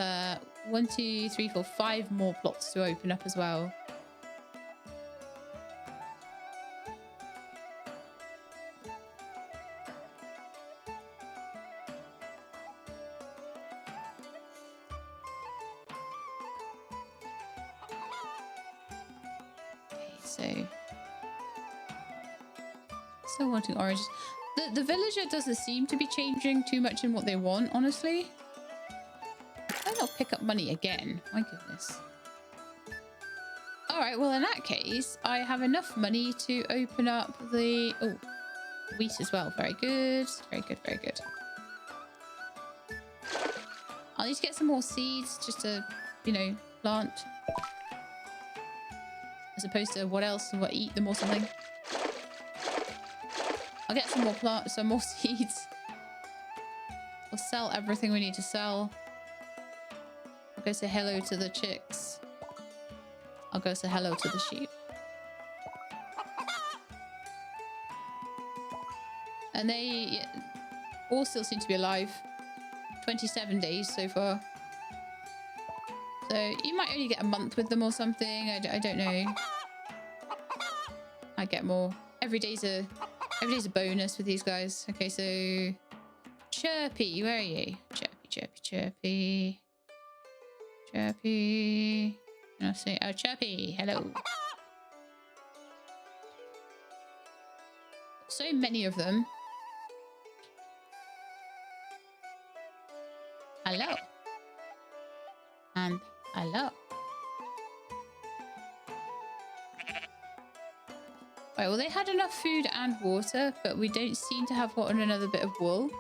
1, 2, 3, 4, 5 more plots to open up as well. So, still wanting oranges. The villager doesn't seem to be changing too much in what they want, honestly. Why not pick up money again? My goodness. Alright, well in that case, I have enough money to open up the... Oh, wheat as well. Very good. Very good, very good. I'll need to get some more seeds just to, you know, plant. As opposed to what else? What, eat them or something? I'll get some more seeds. We'll sell everything we need to sell. I'll go say hello to the chicks. I'll go say hello to the sheep. And they all still seem to be alive. 27 days so far. So you might only get a month with them or something. I don't know. I get more. Every day's a bonus with these guys. Okay, so Chirpy, where are you? Chirpy, chirpy, chirpy. Chirpy. And I'll say, oh, Chirpy, hello. So many of them. Hello. And hello. Right, well, they had enough food and water, but we don't seem to have another bit of wool.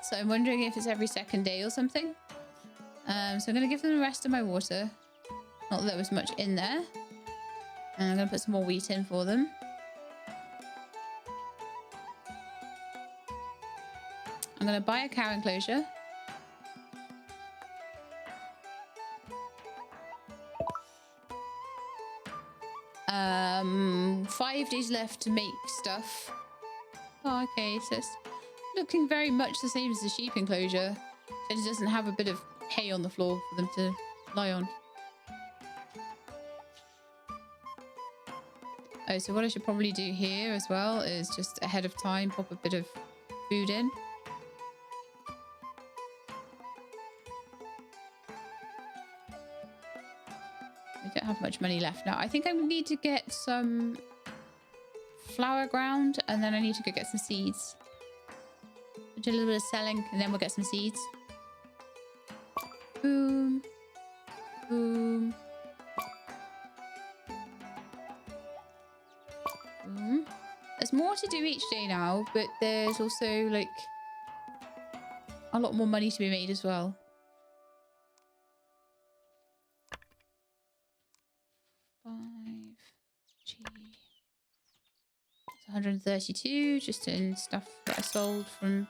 So I'm wondering if it's every second day or something. So I'm going to give them the rest of my water. Not that there was much in there. And I'm going to put some more wheat in for them. I'm going to buy a cow enclosure. Um, 5 days left to make stuff. Oh, okay, so it's looking very much the same as the sheep enclosure. It doesn't have a bit of hay on the floor for them to lie on. Oh, so what I should probably do here as well is just ahead of time pop a bit of food in. I don't have much money left now. I think I need to get some flour ground and then I need to go get some seeds. We'll do a little bit of selling and then we'll get some seeds. Boom. Boom. Boom. There's more to do each day now, but there's also like a lot more money to be made as well. It's 132 just in stuff that I sold from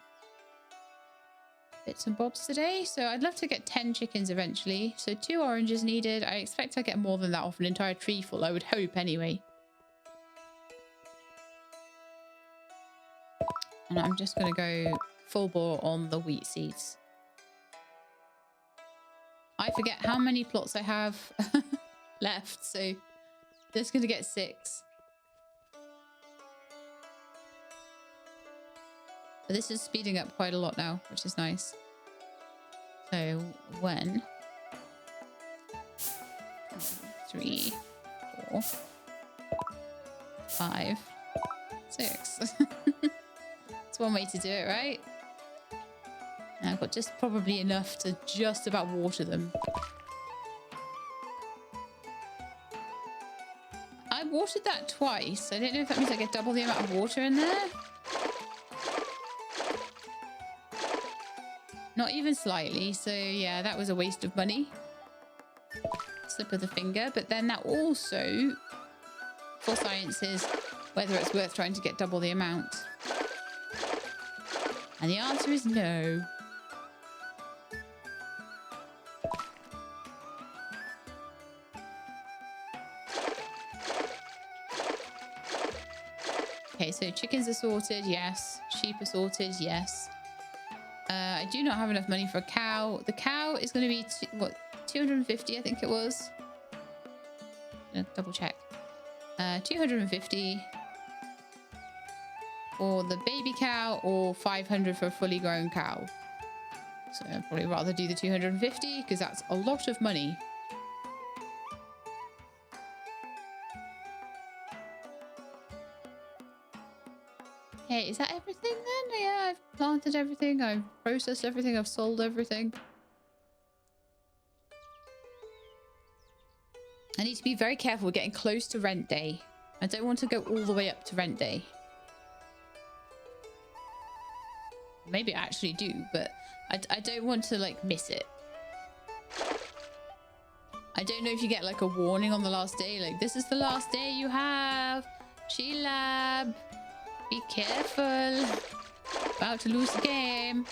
bits and bobs today. So I'd love to get 10 chickens eventually. So 2 oranges needed. I expect I get more than that off an entire tree full, I would hope anyway. And I'm just going to go full bore on the wheat seeds. I forget how many plots I have left, so just going to get 6. But this is speeding up quite a lot now, which is nice. So 1, 2, 3, 4, 5, 6. That's one way to do it, right? And I've got just probably enough to just about water them. I watered that twice. I don't know if that means I get double the amount of water in there. Not even slightly. So yeah, that was a waste of money. Slip of the finger. But then that also, for science, is whether it's worth trying to get double the amount. And the answer is no. Okay, so chickens are sorted, yes. Sheep are sorted, yes. I do not have enough money for a cow. The cow is going to be, what, 250, I think it was. Double check. 250 for the baby cow or 500 for a fully grown cow. So I'd probably rather do the 250 because that's a lot of money. Okay, is that everything then? Yeah, I've planted everything, I've processed everything, I've sold everything. I need to be very careful. We're getting close to rent day. I don't want to go all the way up to rent day. Maybe I actually do, but I don't want to like miss it. I don't know if you get like a warning on the last day, like this is the last day you have. She-Lab. Be careful. About to lose the game.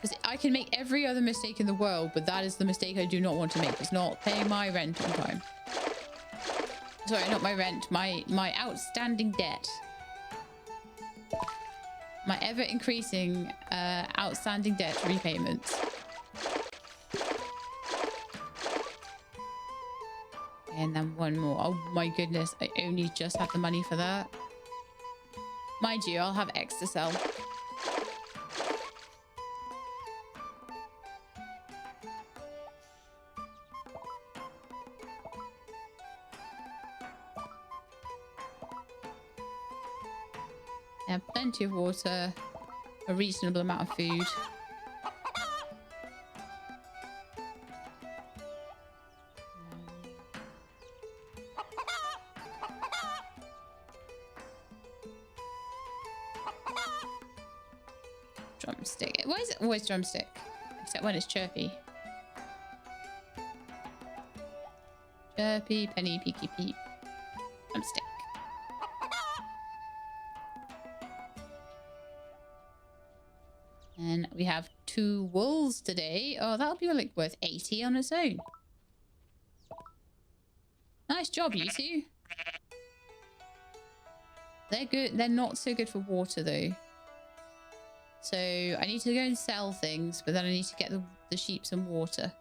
Because I can make every other mistake in the world, but that is the mistake I do not want to make. It's not paying my rent on time. Sorry, not my rent. My outstanding debt. My ever-increasing outstanding debt repayments. And then one more. Oh my goodness, I only just have the money for that. Mind you, I'll have X to sell. I have plenty of water, a reasonable amount of food. Drumstick. Why is it always drumstick? Except when it's chirpy. Chirpy, penny, peeky, peep. Drumstick. And we have 2 wolves today. Oh, that'll be like worth 80 on its own. Nice job, you two. They're good. They're not so good for water though. So I need to go and sell things, but then I need to get the sheep some water.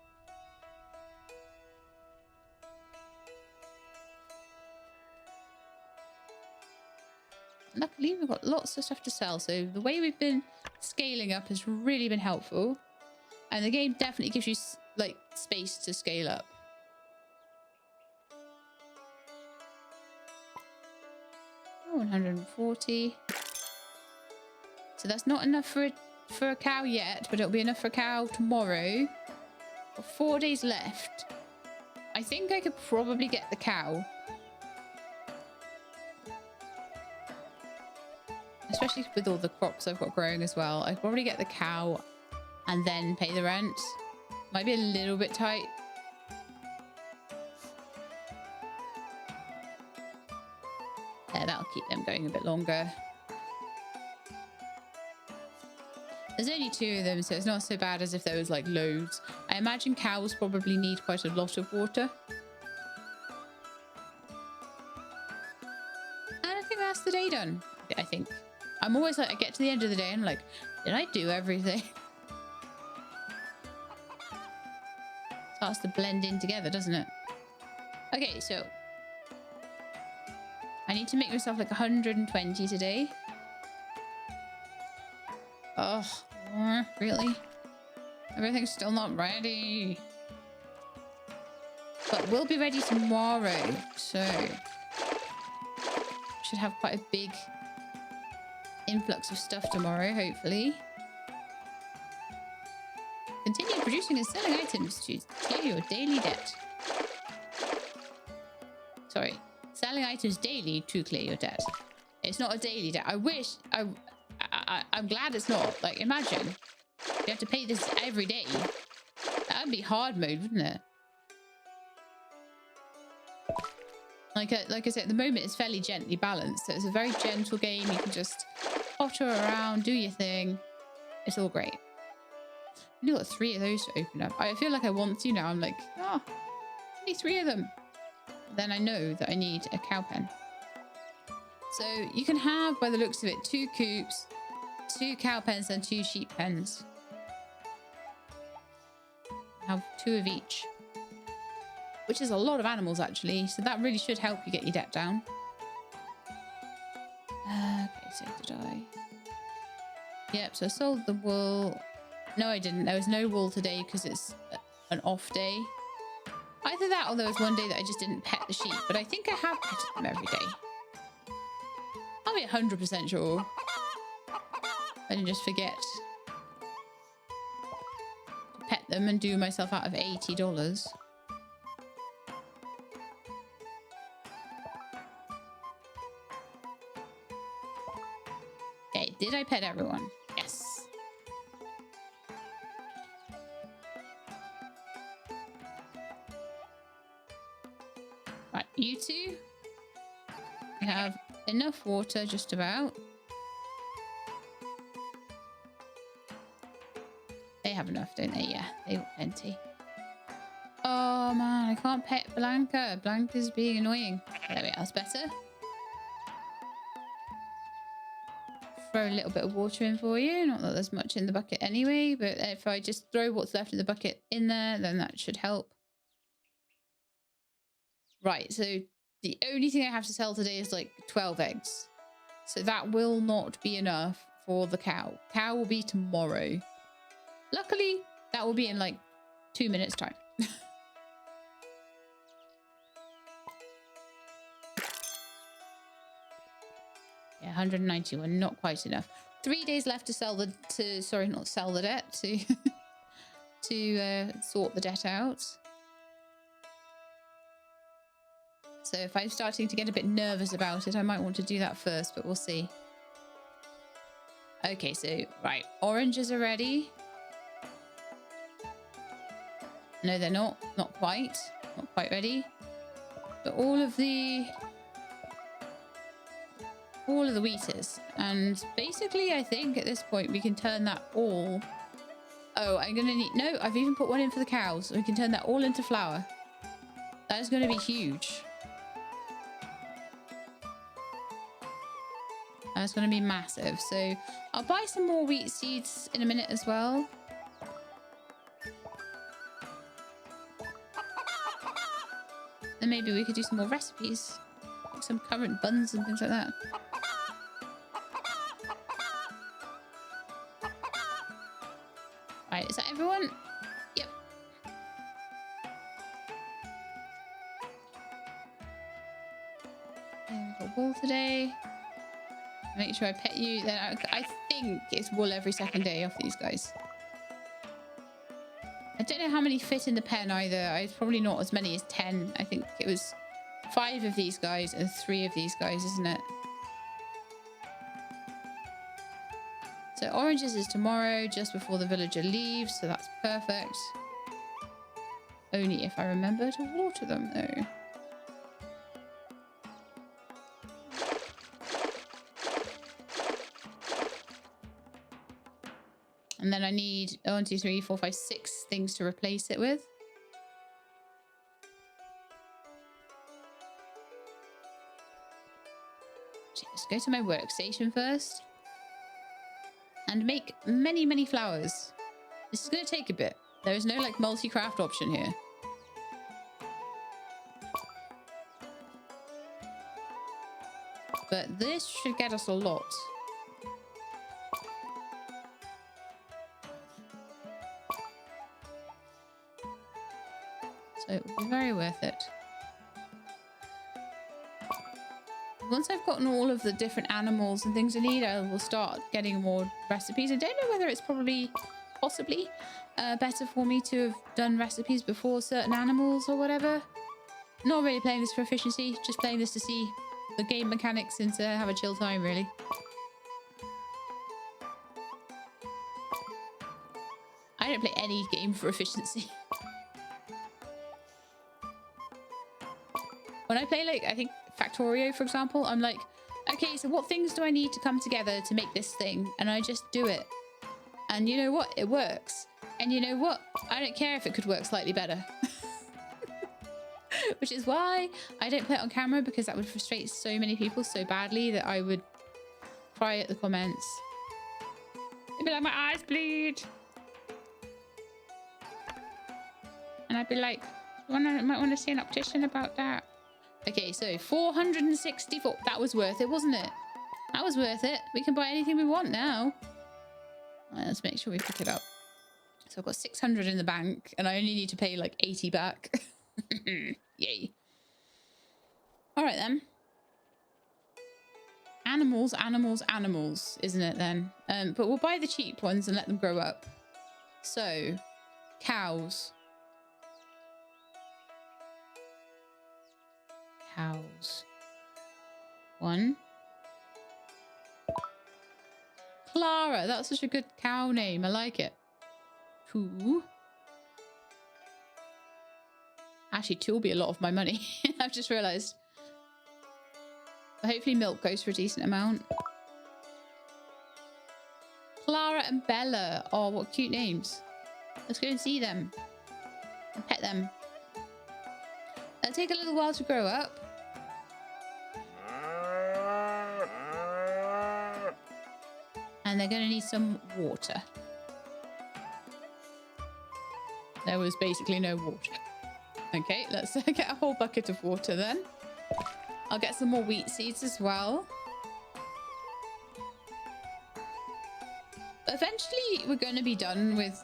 Luckily, we've got lots of stuff to sell. So the way we've been scaling up has really been helpful. And the game definitely gives you like space to scale up. Oh, 140. So that's not enough for a cow yet, but it'll be enough for a cow tomorrow. Got 4 days left. I think I could probably get the cow. Especially with all the crops I've got growing as well. I could probably get the cow and then pay the rent. Might be a little bit tight. Yeah, that'll keep them going a bit longer. There's only 2 of them, so it's not so bad as if there was like loads. I imagine cows probably need quite a lot of water. And I think that's the day done, I think. I'm always like, I get to the end of the day and I'm like, did I do everything? Starts to blend in together, doesn't it? Okay, so I need to make myself like 120 today. Oh, really? Everything's still not ready. But we'll be ready tomorrow, so should have quite a big influx of stuff tomorrow, hopefully. Continue producing and selling items to clear your daily debt. Sorry. Selling items daily to clear your debt. It's not a daily debt. I wish... I'm glad it's not. Like, imagine. You have to pay this every day. That would be hard mode, wouldn't it? Like I said, at the moment, it's fairly gently balanced. So it's a very gentle game. You can just potter around, do your thing. It's all great. I've only got 3 of those to open up. I feel like I want to now. I'm like, oh, only 3 of them. Then I know that I need a cow pen. So you can have, by the looks of it, 2 coops, 2 cow pens, and 2 sheep pens. Have 2 of each. Which is a lot of animals, actually. So that really should help you get your debt down. Okay, so did I? Yep, so I sold the wool. No, I didn't. There was no wool today because it's an off day. Either that or there was one day that I just didn't pet the sheep. But I think I have petted them every day. I'll be 100% sure. I didn't just forget to pet them and do myself out of $80. Okay, did I pet everyone? Yes. Right, you two. You have enough water, just about. They have enough, don't they? Yeah, they got plenty. Oh man, I can't pet Blanca. Blanca's being annoying. There we are, that's better. Throw a little bit of water in for you. Not that there's much in the bucket anyway, but if I just throw what's left in the bucket in there, then that should help. Right, so the only thing I have to sell today is like 12 eggs. So that will not be enough for the cow. Cow will be tomorrow. Luckily, that will be in like 2 minutes time. Yeah, 191, not quite enough. 3 days left to sell the, sorry, not sell the debt, to sort the debt out. So if I'm starting to get a bit nervous about it, I might want to do that first, but we'll see. Okay, so, right, oranges are ready. No, they're not. Not quite. Not quite ready. But all of the wheat is. And basically, I think at this point, we can turn that all... Oh, I'm going to need... No, I've even put one in for the cows. We can turn that all into flour. That is going to be huge. That's going to be massive. So I'll buy some more wheat seeds in a minute as well. And maybe we could do some more recipes. Like some currant buns and things like that. Right, is that everyone? Yep. And we've got wool today. Make sure I pet you. Then I think it's wool every second day off these guys. I don't know how many fit in the pen either. It's probably not as many as 10. I think it was 5 of these guys and 3 of these guys, isn't it? So oranges is tomorrow, just before the villager leaves. So that's perfect. Only if I remember to water them, though. And then I need 1, 2, 3, 4, 5, 6 things to replace it with. Let's go to my workstation first. And make many, many flowers. This is going to take a bit. There is no like multi-craft option here. But this should get us a lot. So it will be very worth it. once I've gotten all of the different animals and things I need, I will start getting more recipes. I don't know whether it's possibly better for me to have done recipes before certain animals or whatever. Not really playing this for efficiency, just playing this to see the game mechanics and to have a chill time, really. I don't play any game for efficiency. When I play, like, I think Factorio, for example, I'm like, okay, so what things do I need to come together to make this thing? And I just do it. And you know what? It works. And you know what? I don't care if it could work slightly better. Which is why I don't play it on camera, because that would frustrate so many people so badly that I would cry at the comments. It'd be like, my eyes bleed. And I'd be like, might want to see an optician about that. Okay, so 464. That was worth it, wasn't it? That was worth it. We can buy anything we want now. Let's make sure we pick it up. So I've got 600 in the bank and I only need to pay like 80 back. Yay. All right then. Animals, animals, animals, isn't it then? But we'll buy the cheap ones and let them grow up. So, cows. Cows. 1. Clara, that's such a good cow name. I like it. 2. Actually, 2 will be a lot of my money. I've just realised. But hopefully milk goes for a decent amount. Clara and Bella. Oh, what cute names. Let's go and see them. And pet them. It'll take a little while to grow up. And they're going to need some water. There was basically no water. Okay, let's get a whole bucket of water then. I'll get some more wheat seeds as well. Eventually, we're going to be done with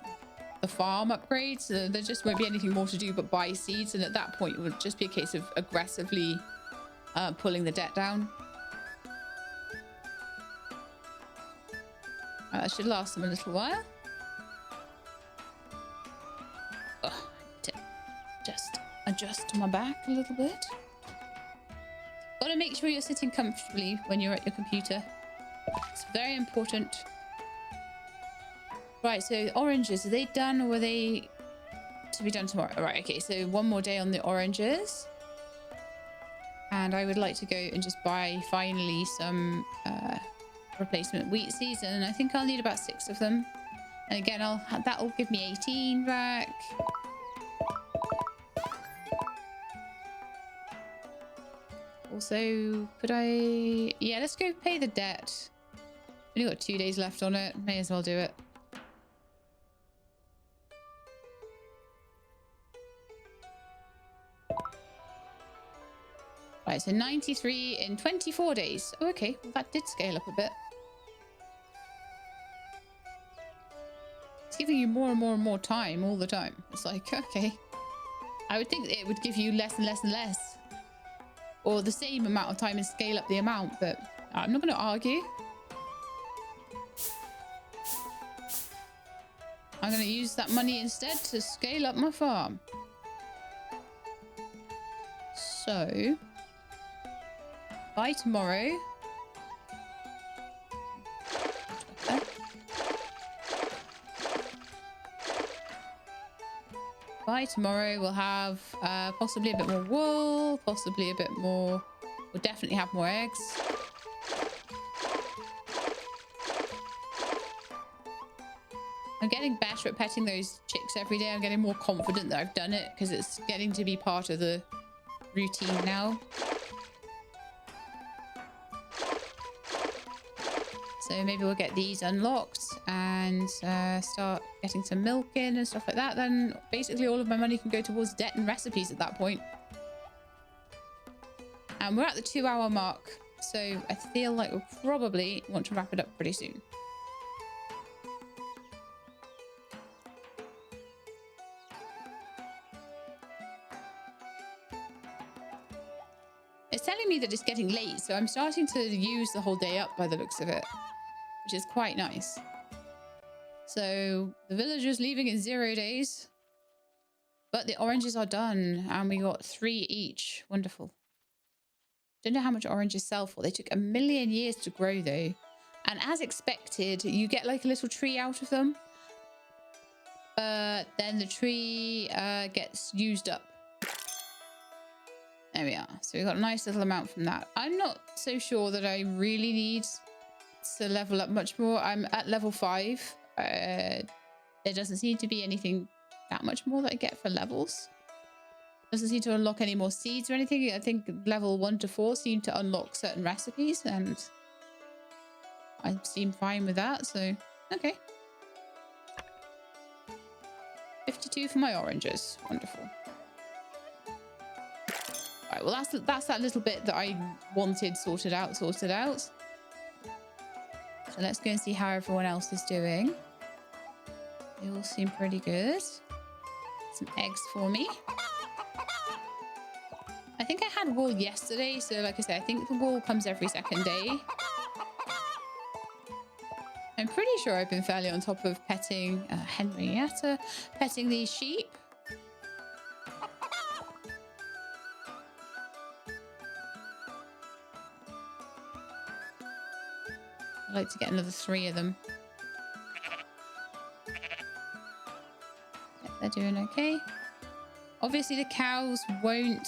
the farm upgrades. There just won't be anything more to do but buy seeds. And at that point, it would just be a case of aggressively pulling the debt down. That should last them a little while. Oh, just adjust my back a little bit. Gotta make sure you're sitting comfortably when you're at your computer. It's very important. Right, so oranges, are they done or were they to be done tomorrow? Right, okay, so one more day on the oranges. And I would like to go and just buy finally some replacement wheat seeds, and I think I'll need about 6 of them. And again, that'll give me 18 back. Also, could I... Yeah, let's go pay the debt. Only got 2 days left on it. May as well do it. Right, so 93 in 24 days. Oh, okay, well, that did scale up a bit. It's giving you more and more and more time all the time. It's like, okay. I would think it would give you less and less and less. Or the same amount of time and scale up the amount, but I'm not going to argue. I'm going to use that money instead to scale up my farm. So, by tomorrow... By tomorrow, we'll have possibly a bit more wool, possibly a bit more... We'll definitely have more eggs. I'm getting better at petting those chicks every day. I'm getting more confident that I've done it because it's getting to be part of the routine now. So maybe we'll get these unlocked and start getting some milk in and stuff like that. Then basically all of my money can go towards debt and recipes at that point. And we're at the 2-hour mark. So I feel like we'll probably want to wrap it up pretty soon. It's telling me that it's getting late, so I'm starting to use the whole day up by the looks of it, which is quite nice. So the villager's leaving in 0 days, but the oranges are done, and we got 3 each. Wonderful. Don't know how much oranges sell for. They took 1,000,000 years to grow, though. And as expected, you get like a little tree out of them. But then the tree gets used up. There we are. So we got a nice little amount from that. I'm not so sure that I really need to level up much more. I'm at level 5. There doesn't seem to be anything that much more that I get for levels. Doesn't seem to unlock any more seeds or anything. I think level 1 to 4 seem to unlock certain recipes, and I seem fine with that. So, okay. 52 for my oranges. Wonderful. All right, well, that's that little bit that I wanted sorted out. So let's go and see how everyone else is doing. They all seem pretty good. Some eggs for me. I think I had wool yesterday, so like I said, I think the wool comes every second day. I'm pretty sure I've been fairly on top of petting Henrietta, petting these sheep. I'd like to get another 3 of them. Yep, they're doing okay. Obviously, the cows won't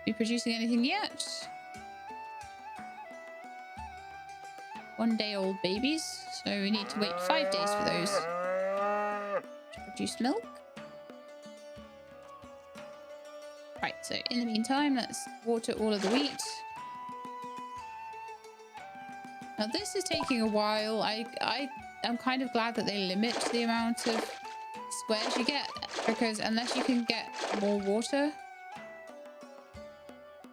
be producing anything yet. 1-day-old babies, so we need to wait 5 days for those to produce milk. Right, so in the meantime, let's water all of the wheat. Now, this is taking a while. I'm kind of glad that they limit the amount of squares you get, because unless you can get more water.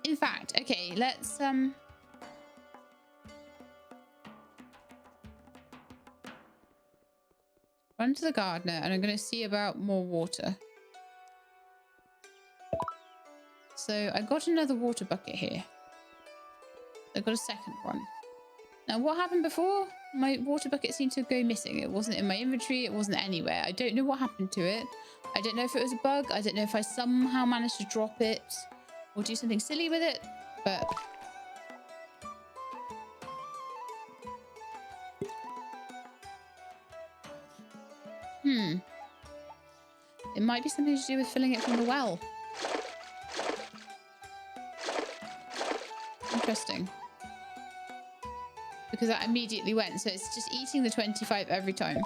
In fact, okay, let's run to the gardener, and I'm going to see about more water. So I got another water bucket here. I got a second one. Now, what happened before? My water bucket seemed to go missing. It wasn't in my inventory. It wasn't anywhere. I don't know what happened to it. I don't know if it was a bug. I don't know if I somehow managed to drop it or do something silly with it, but it might be something to do with filling it from the well. Interesting. Because that immediately went, so it's just eating the 25 every time.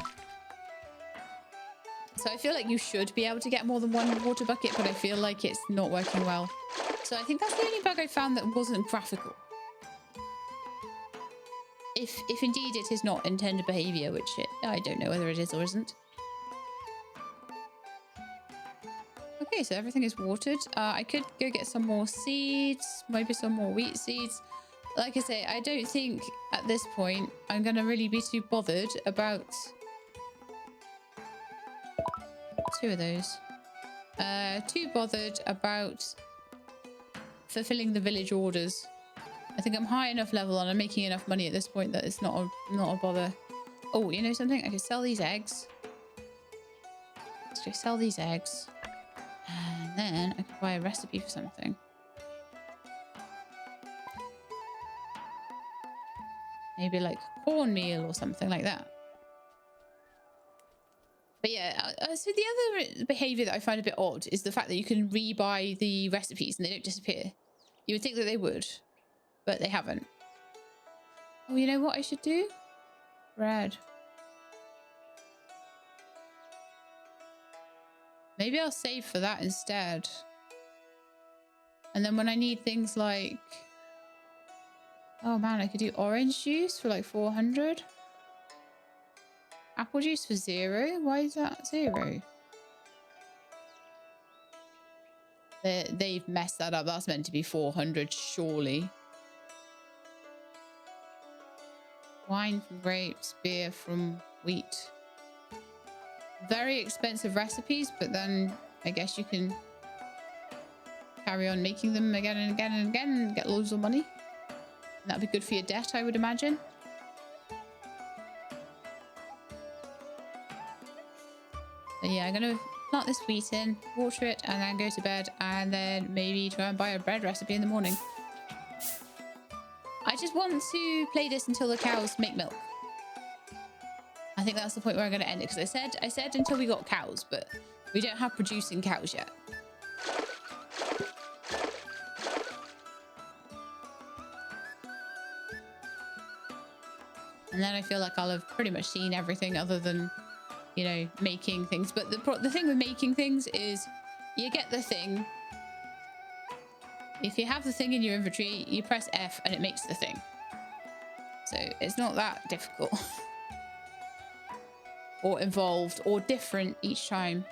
So I feel like you should be able to get more than one water bucket, but I feel like it's not working well. So I think that's the only bug I found that wasn't graphical. If indeed it is not intended behavior, which I don't know whether it is or isn't. Okay, so everything is watered. I could go get some more seeds, maybe some more wheat seeds. Like I say, I don't think at this point I'm going to really be too bothered about 2 of those. Too bothered about fulfilling the village orders. I think I'm high enough level and I'm making enough money at this point that it's not a bother. Oh, you know something? I could sell these eggs. Let's go sell these eggs. And then I could buy a recipe for something. Maybe like cornmeal or something like that. But yeah, so the other behavior that I find a bit odd is the fact that you can rebuy the recipes and they don't disappear. You would think that they would, but they haven't. Oh, you know what I should do? Bread. Maybe I'll save for that instead. And then when I need things like... Oh man, I could do orange juice for like 400. Apple juice for 0. Why is that 0? They've messed that up. That's meant to be 400, surely. Wine from grapes, beer from wheat. Very expensive recipes, but then I guess you can carry on making them again and again and again and get loads of money. And that'd be good for your debt, I would imagine. But yeah, I'm gonna plant this wheat in, water it, and then go to bed, and then maybe try and buy a bread recipe in the morning. I just want to play this until the cows make milk. I think that's the point where I'm going to end it, because I said until we got cows, but we don't have producing cows yet. And then I feel like I'll have pretty much seen everything other than, you know, making things. But the thing with making things is you get the thing. If you have the thing in your inventory, you press F and it makes the thing. So it's not that difficult. Or involved or different each time.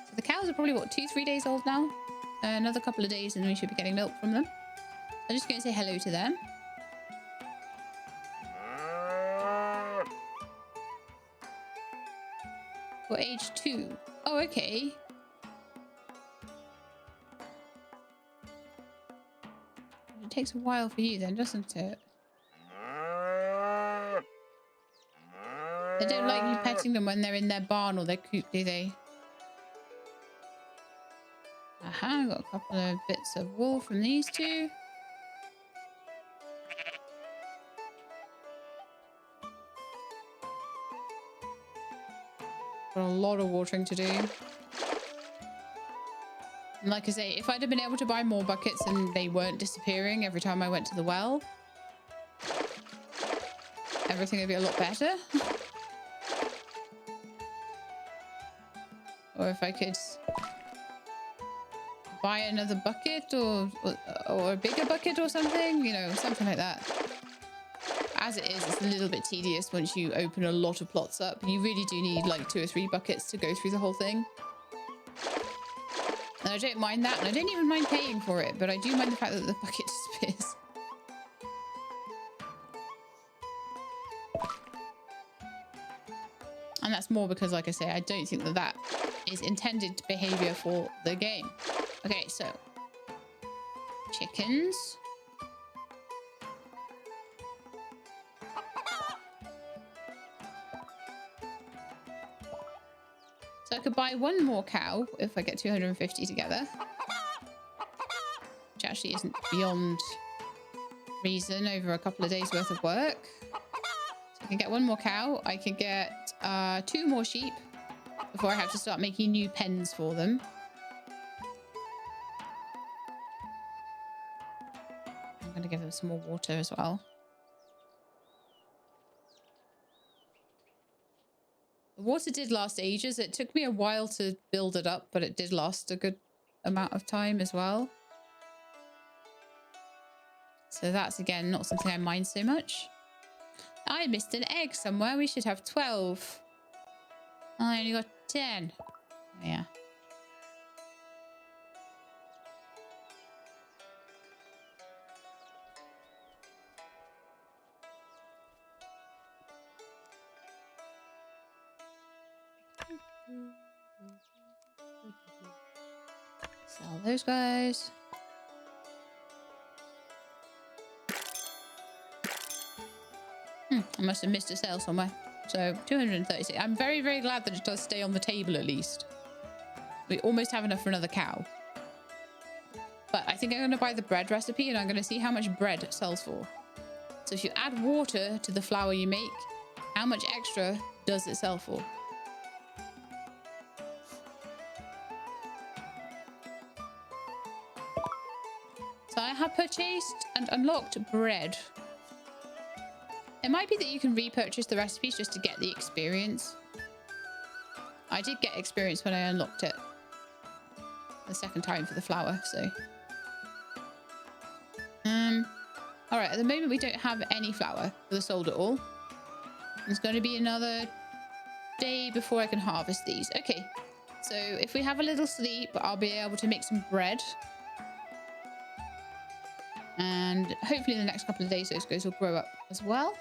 So the cows are probably, what, 2-3 days old now? Another couple of days and we should be getting milk from them. So I'm just going to say hello to them. For age 2. Oh, okay. It takes a while for you then, doesn't it? They don't like you petting them when they're in their barn or their coop, do they? Aha, got a couple of bits of wool from these two. Got a lot of watering to do. And like I say, if I'd have been able to buy more buckets and they weren't disappearing every time I went to the well, everything would be a lot better. Or if I could buy another bucket or a bigger bucket or something, you know, something like that. As it is, it's a little bit tedious once you open a lot of plots up. You really do need like 2 or 3 buckets to go through the whole thing. And I don't mind that, and I don't even mind paying for it, but I do mind the fact that the bucket disappears. And that's more because, like I say, I don't think that that is intended behavior for the game. Okay, so chickens. So I could buy 1 more cow if I get 250 together. Which actually isn't beyond reason over a couple of days worth of work. So I can get 1 more cow. I can get 2 more sheep before I have to start making new pens for them. I'm going to give them some more water as well. The water did last ages. It took me a while to build it up, but it did last a good amount of time as well. So that's, again, not something I mind so much. I missed an egg somewhere. We should have 12. I only got 10. Yeah. Sell those guys. I must have missed a sale somewhere. So 236. I'm very, very glad that it does stay on the table at least. We almost have enough for another cow. But I think I'm going to buy the bread recipe and I'm going to see how much bread it sells for. So if you add water to the flour you make, how much extra does it sell for? So I have purchased and unlocked bread. It might be that you can repurchase the recipes just to get the experience. I did get experience when I unlocked it the second time for the flour, so. All right, at the moment we don't have any flour for the sold at all. It's going to be another day before I can harvest these. Okay, so if we have a little sleep, I'll be able to make some bread. And hopefully in the next couple of days, those guys will grow up as well.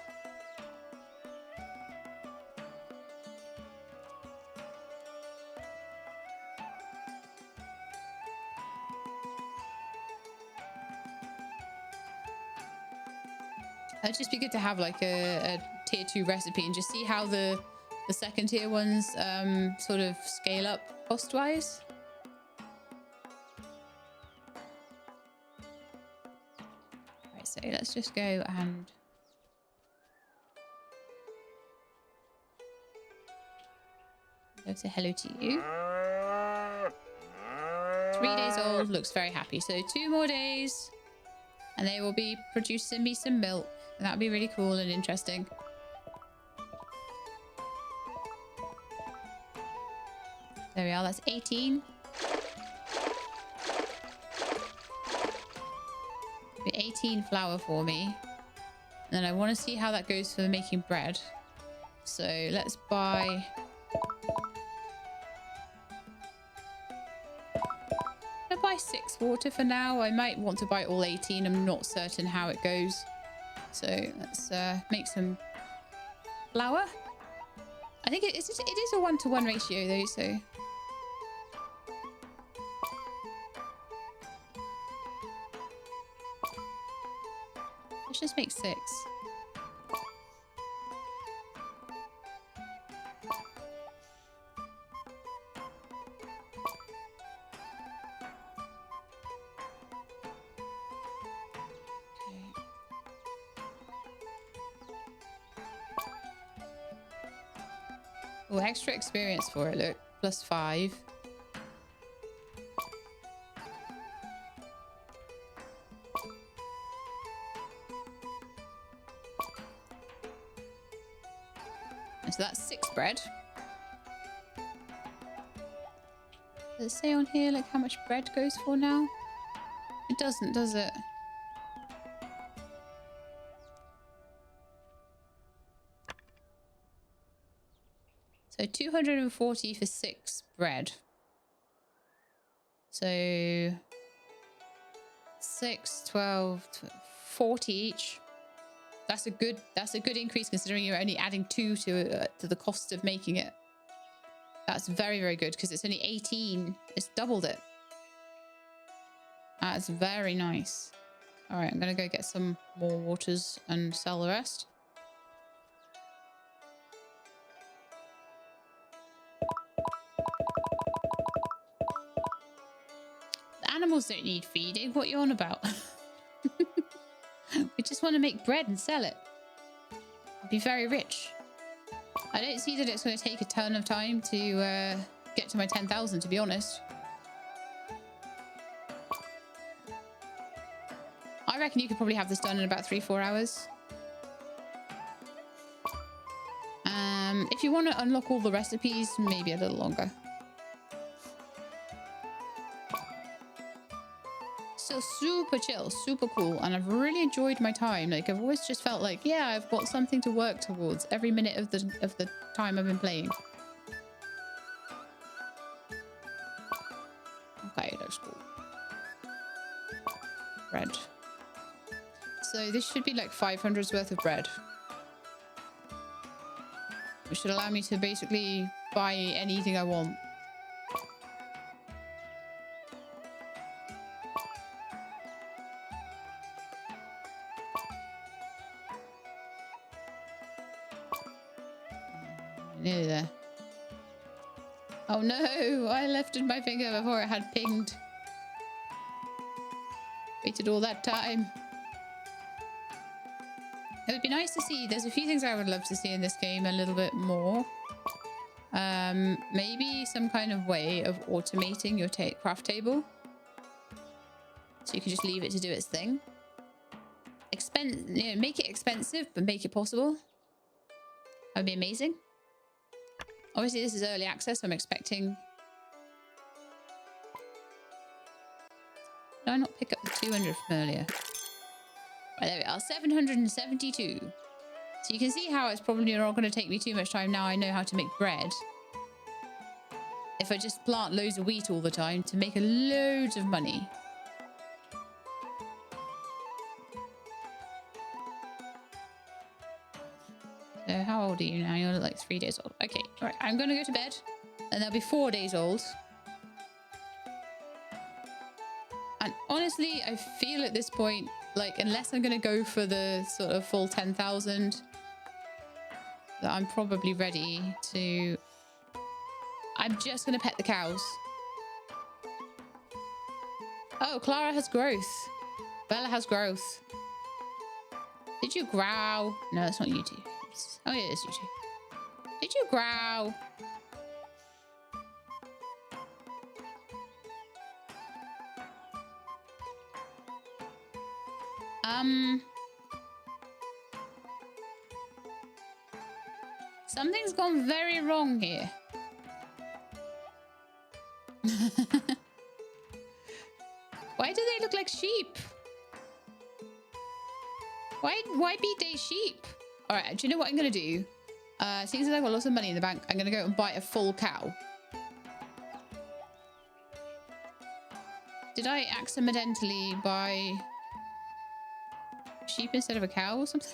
It'd just be good to have like a tier 2 recipe and just see how the second tier ones sort of scale up cost wise. Right, so let's just go and go say hello to you. 3 days old, looks very happy. So 2 more days and they will be producing me some milk. That'd be really cool and interesting. There we are, that's 18. 18 flour for me. And then I want to see how that goes for making bread. So let's buy... I'll buy 6 water for now. I might want to buy all 18. I'm not certain how it goes. So let's make some flour. I think it is a 1-to-1 ratio though, so... Let's just make 6. Oh, extra experience for it, look. +5. And so that's 6 bread. Does it say on here like how much bread goes for now? It doesn't, does it? So 240 for 6 bread. So 6, 12, 40 each. That's a good increase considering you're only adding 2 to the cost of making it. That's very, very good because it's only 18. It's doubled it. That's very nice. All right, I'm going to go get some more waters and sell the rest. Animals don't need feeding. What are you on about? We just want to make bread and sell it. Be very rich. I don't see that it's going to take a ton of time to get to my 10,000, to be honest. I reckon you could probably have this done in about 3-4 hours. If you want to unlock all the recipes, maybe a little longer. Still super chill, super cool, and I've really enjoyed my time. Like, I've always just felt like, yeah, I've got something to work towards every minute of the time I've been playing. Okay, that's cool. Bread. So this should be like 500's worth of bread, which should allow me to basically buy anything I want. Nearly there. Oh no, I lifted my finger before it had pinged. Waited all that time. It would be nice to see. There's a few things I would love to see in this game a little bit more. Maybe some kind of way of automating your craft table, so you can just leave it to do its thing. Make it expensive, but make it possible. That would be amazing. Obviously, this is early access, so I'm expecting... Did I not pick up the 200 from earlier? Right, there we are, 772. So you can see how it's probably not going to take me too much time now I know how to make bread. If I just plant loads of wheat all the time to make a load of money. So how old are you now? You're like 3 days old. Okay, all right, I'm going to go to bed. And they'll be 4 days old. And honestly, I feel at this point like, unless I'm going to go for the sort of full 10,000, that I'm probably ready to... I'm just going to pet the cows. Oh, Clara has growth. Bella has growth. Did you growl? No, that's not you two. Oh, yeah, it's you two. Did you growl? Something's gone very wrong here. Why do they look like sheep? Why be they sheep? All right, do you know what I'm gonna do? Since I've got lots of money in the bank, I'm gonna go and buy a full cow. Did I accidentally buy sheep instead of a cow or something?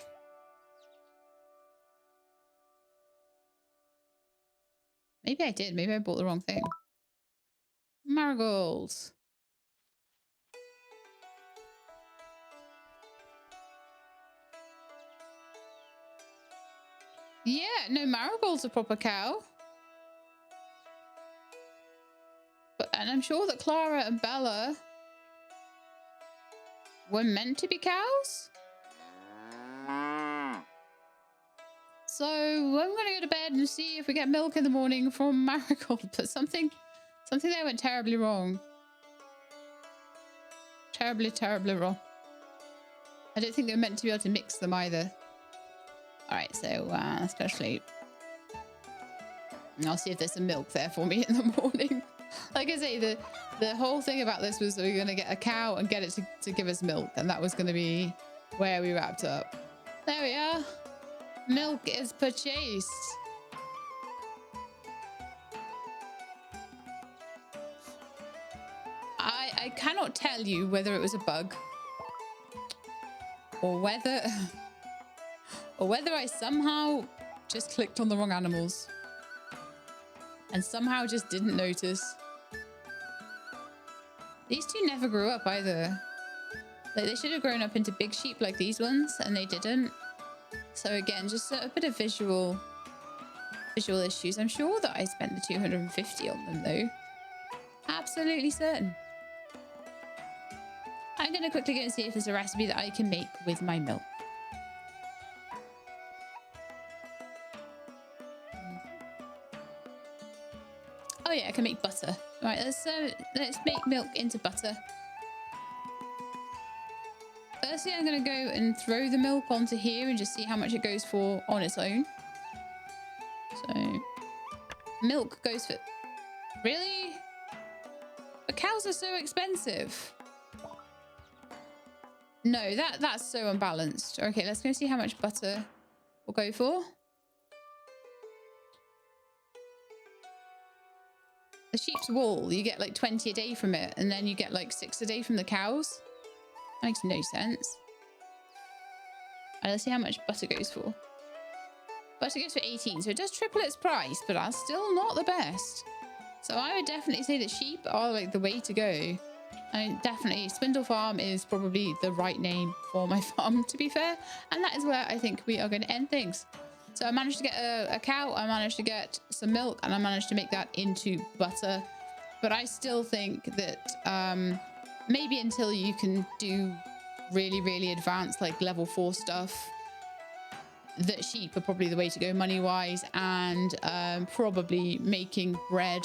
Maybe I did. Maybe I bought the wrong thing. Marigolds. Yeah, no, Marigold's a proper cow. And I'm sure that Clara and Bella were meant to be cows. So I'm going to go to bed and see if we get milk in the morning from Marigold. But something there went terribly wrong. Terribly, terribly wrong. I don't think they were meant to be able to mix them either. All right, so let's go to sleep. And I'll see if there's some milk there for me in the morning. Like I say, the whole thing about this was that we were going to get a cow and get it to give us milk. And that was going to be where we wrapped up. There we are. Milk is purchased. I cannot tell you whether it was a bug or whether I somehow just clicked on the wrong animals and somehow just didn't notice. These two never grew up either. Like, they should have grown up into big sheep like these ones, and they didn't. So again, just a bit of visual issues. I'm sure that I spent the 250 on them though. Absolutely certain. I'm going to quickly go and see if there's a recipe that I can make with my milk. Oh yeah, I can make butter. All right, let's make milk into butter. Firstly, I'm going to go and throw the milk onto here and just see how much it goes for on its own. So, milk goes for... Really? But cows are so expensive. No, that's so unbalanced. Okay, let's go see how much butter we'll go for. The sheep's wool, you get like 20 a day from it, and then you get like 6 a day from the cows. That makes no sense. Right, let's see how much butter goes for. Butter goes for 18, so it does triple its price, but that's still not the best. So I would definitely say that sheep are like the way to go. I mean, definitely, Spindle Farm is probably the right name for my farm, to be fair. And that is where I think we are going to end things. So I managed to get a cow, I managed to get some milk, and I managed to make that into butter. But I still think that maybe until you can do really, really advanced, like level 4 stuff, that sheep are probably the way to go money-wise. And probably making bread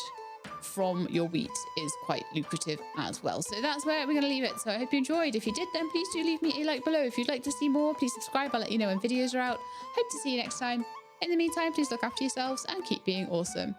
from your wheat is quite lucrative as well. So that's where we're going to leave it. So I hope you enjoyed. If you did, then please do leave me a like below. If you'd like to see more, please subscribe. I'll let you know when videos are out. Hope to see you next time. In the meantime, please look after yourselves and keep being awesome.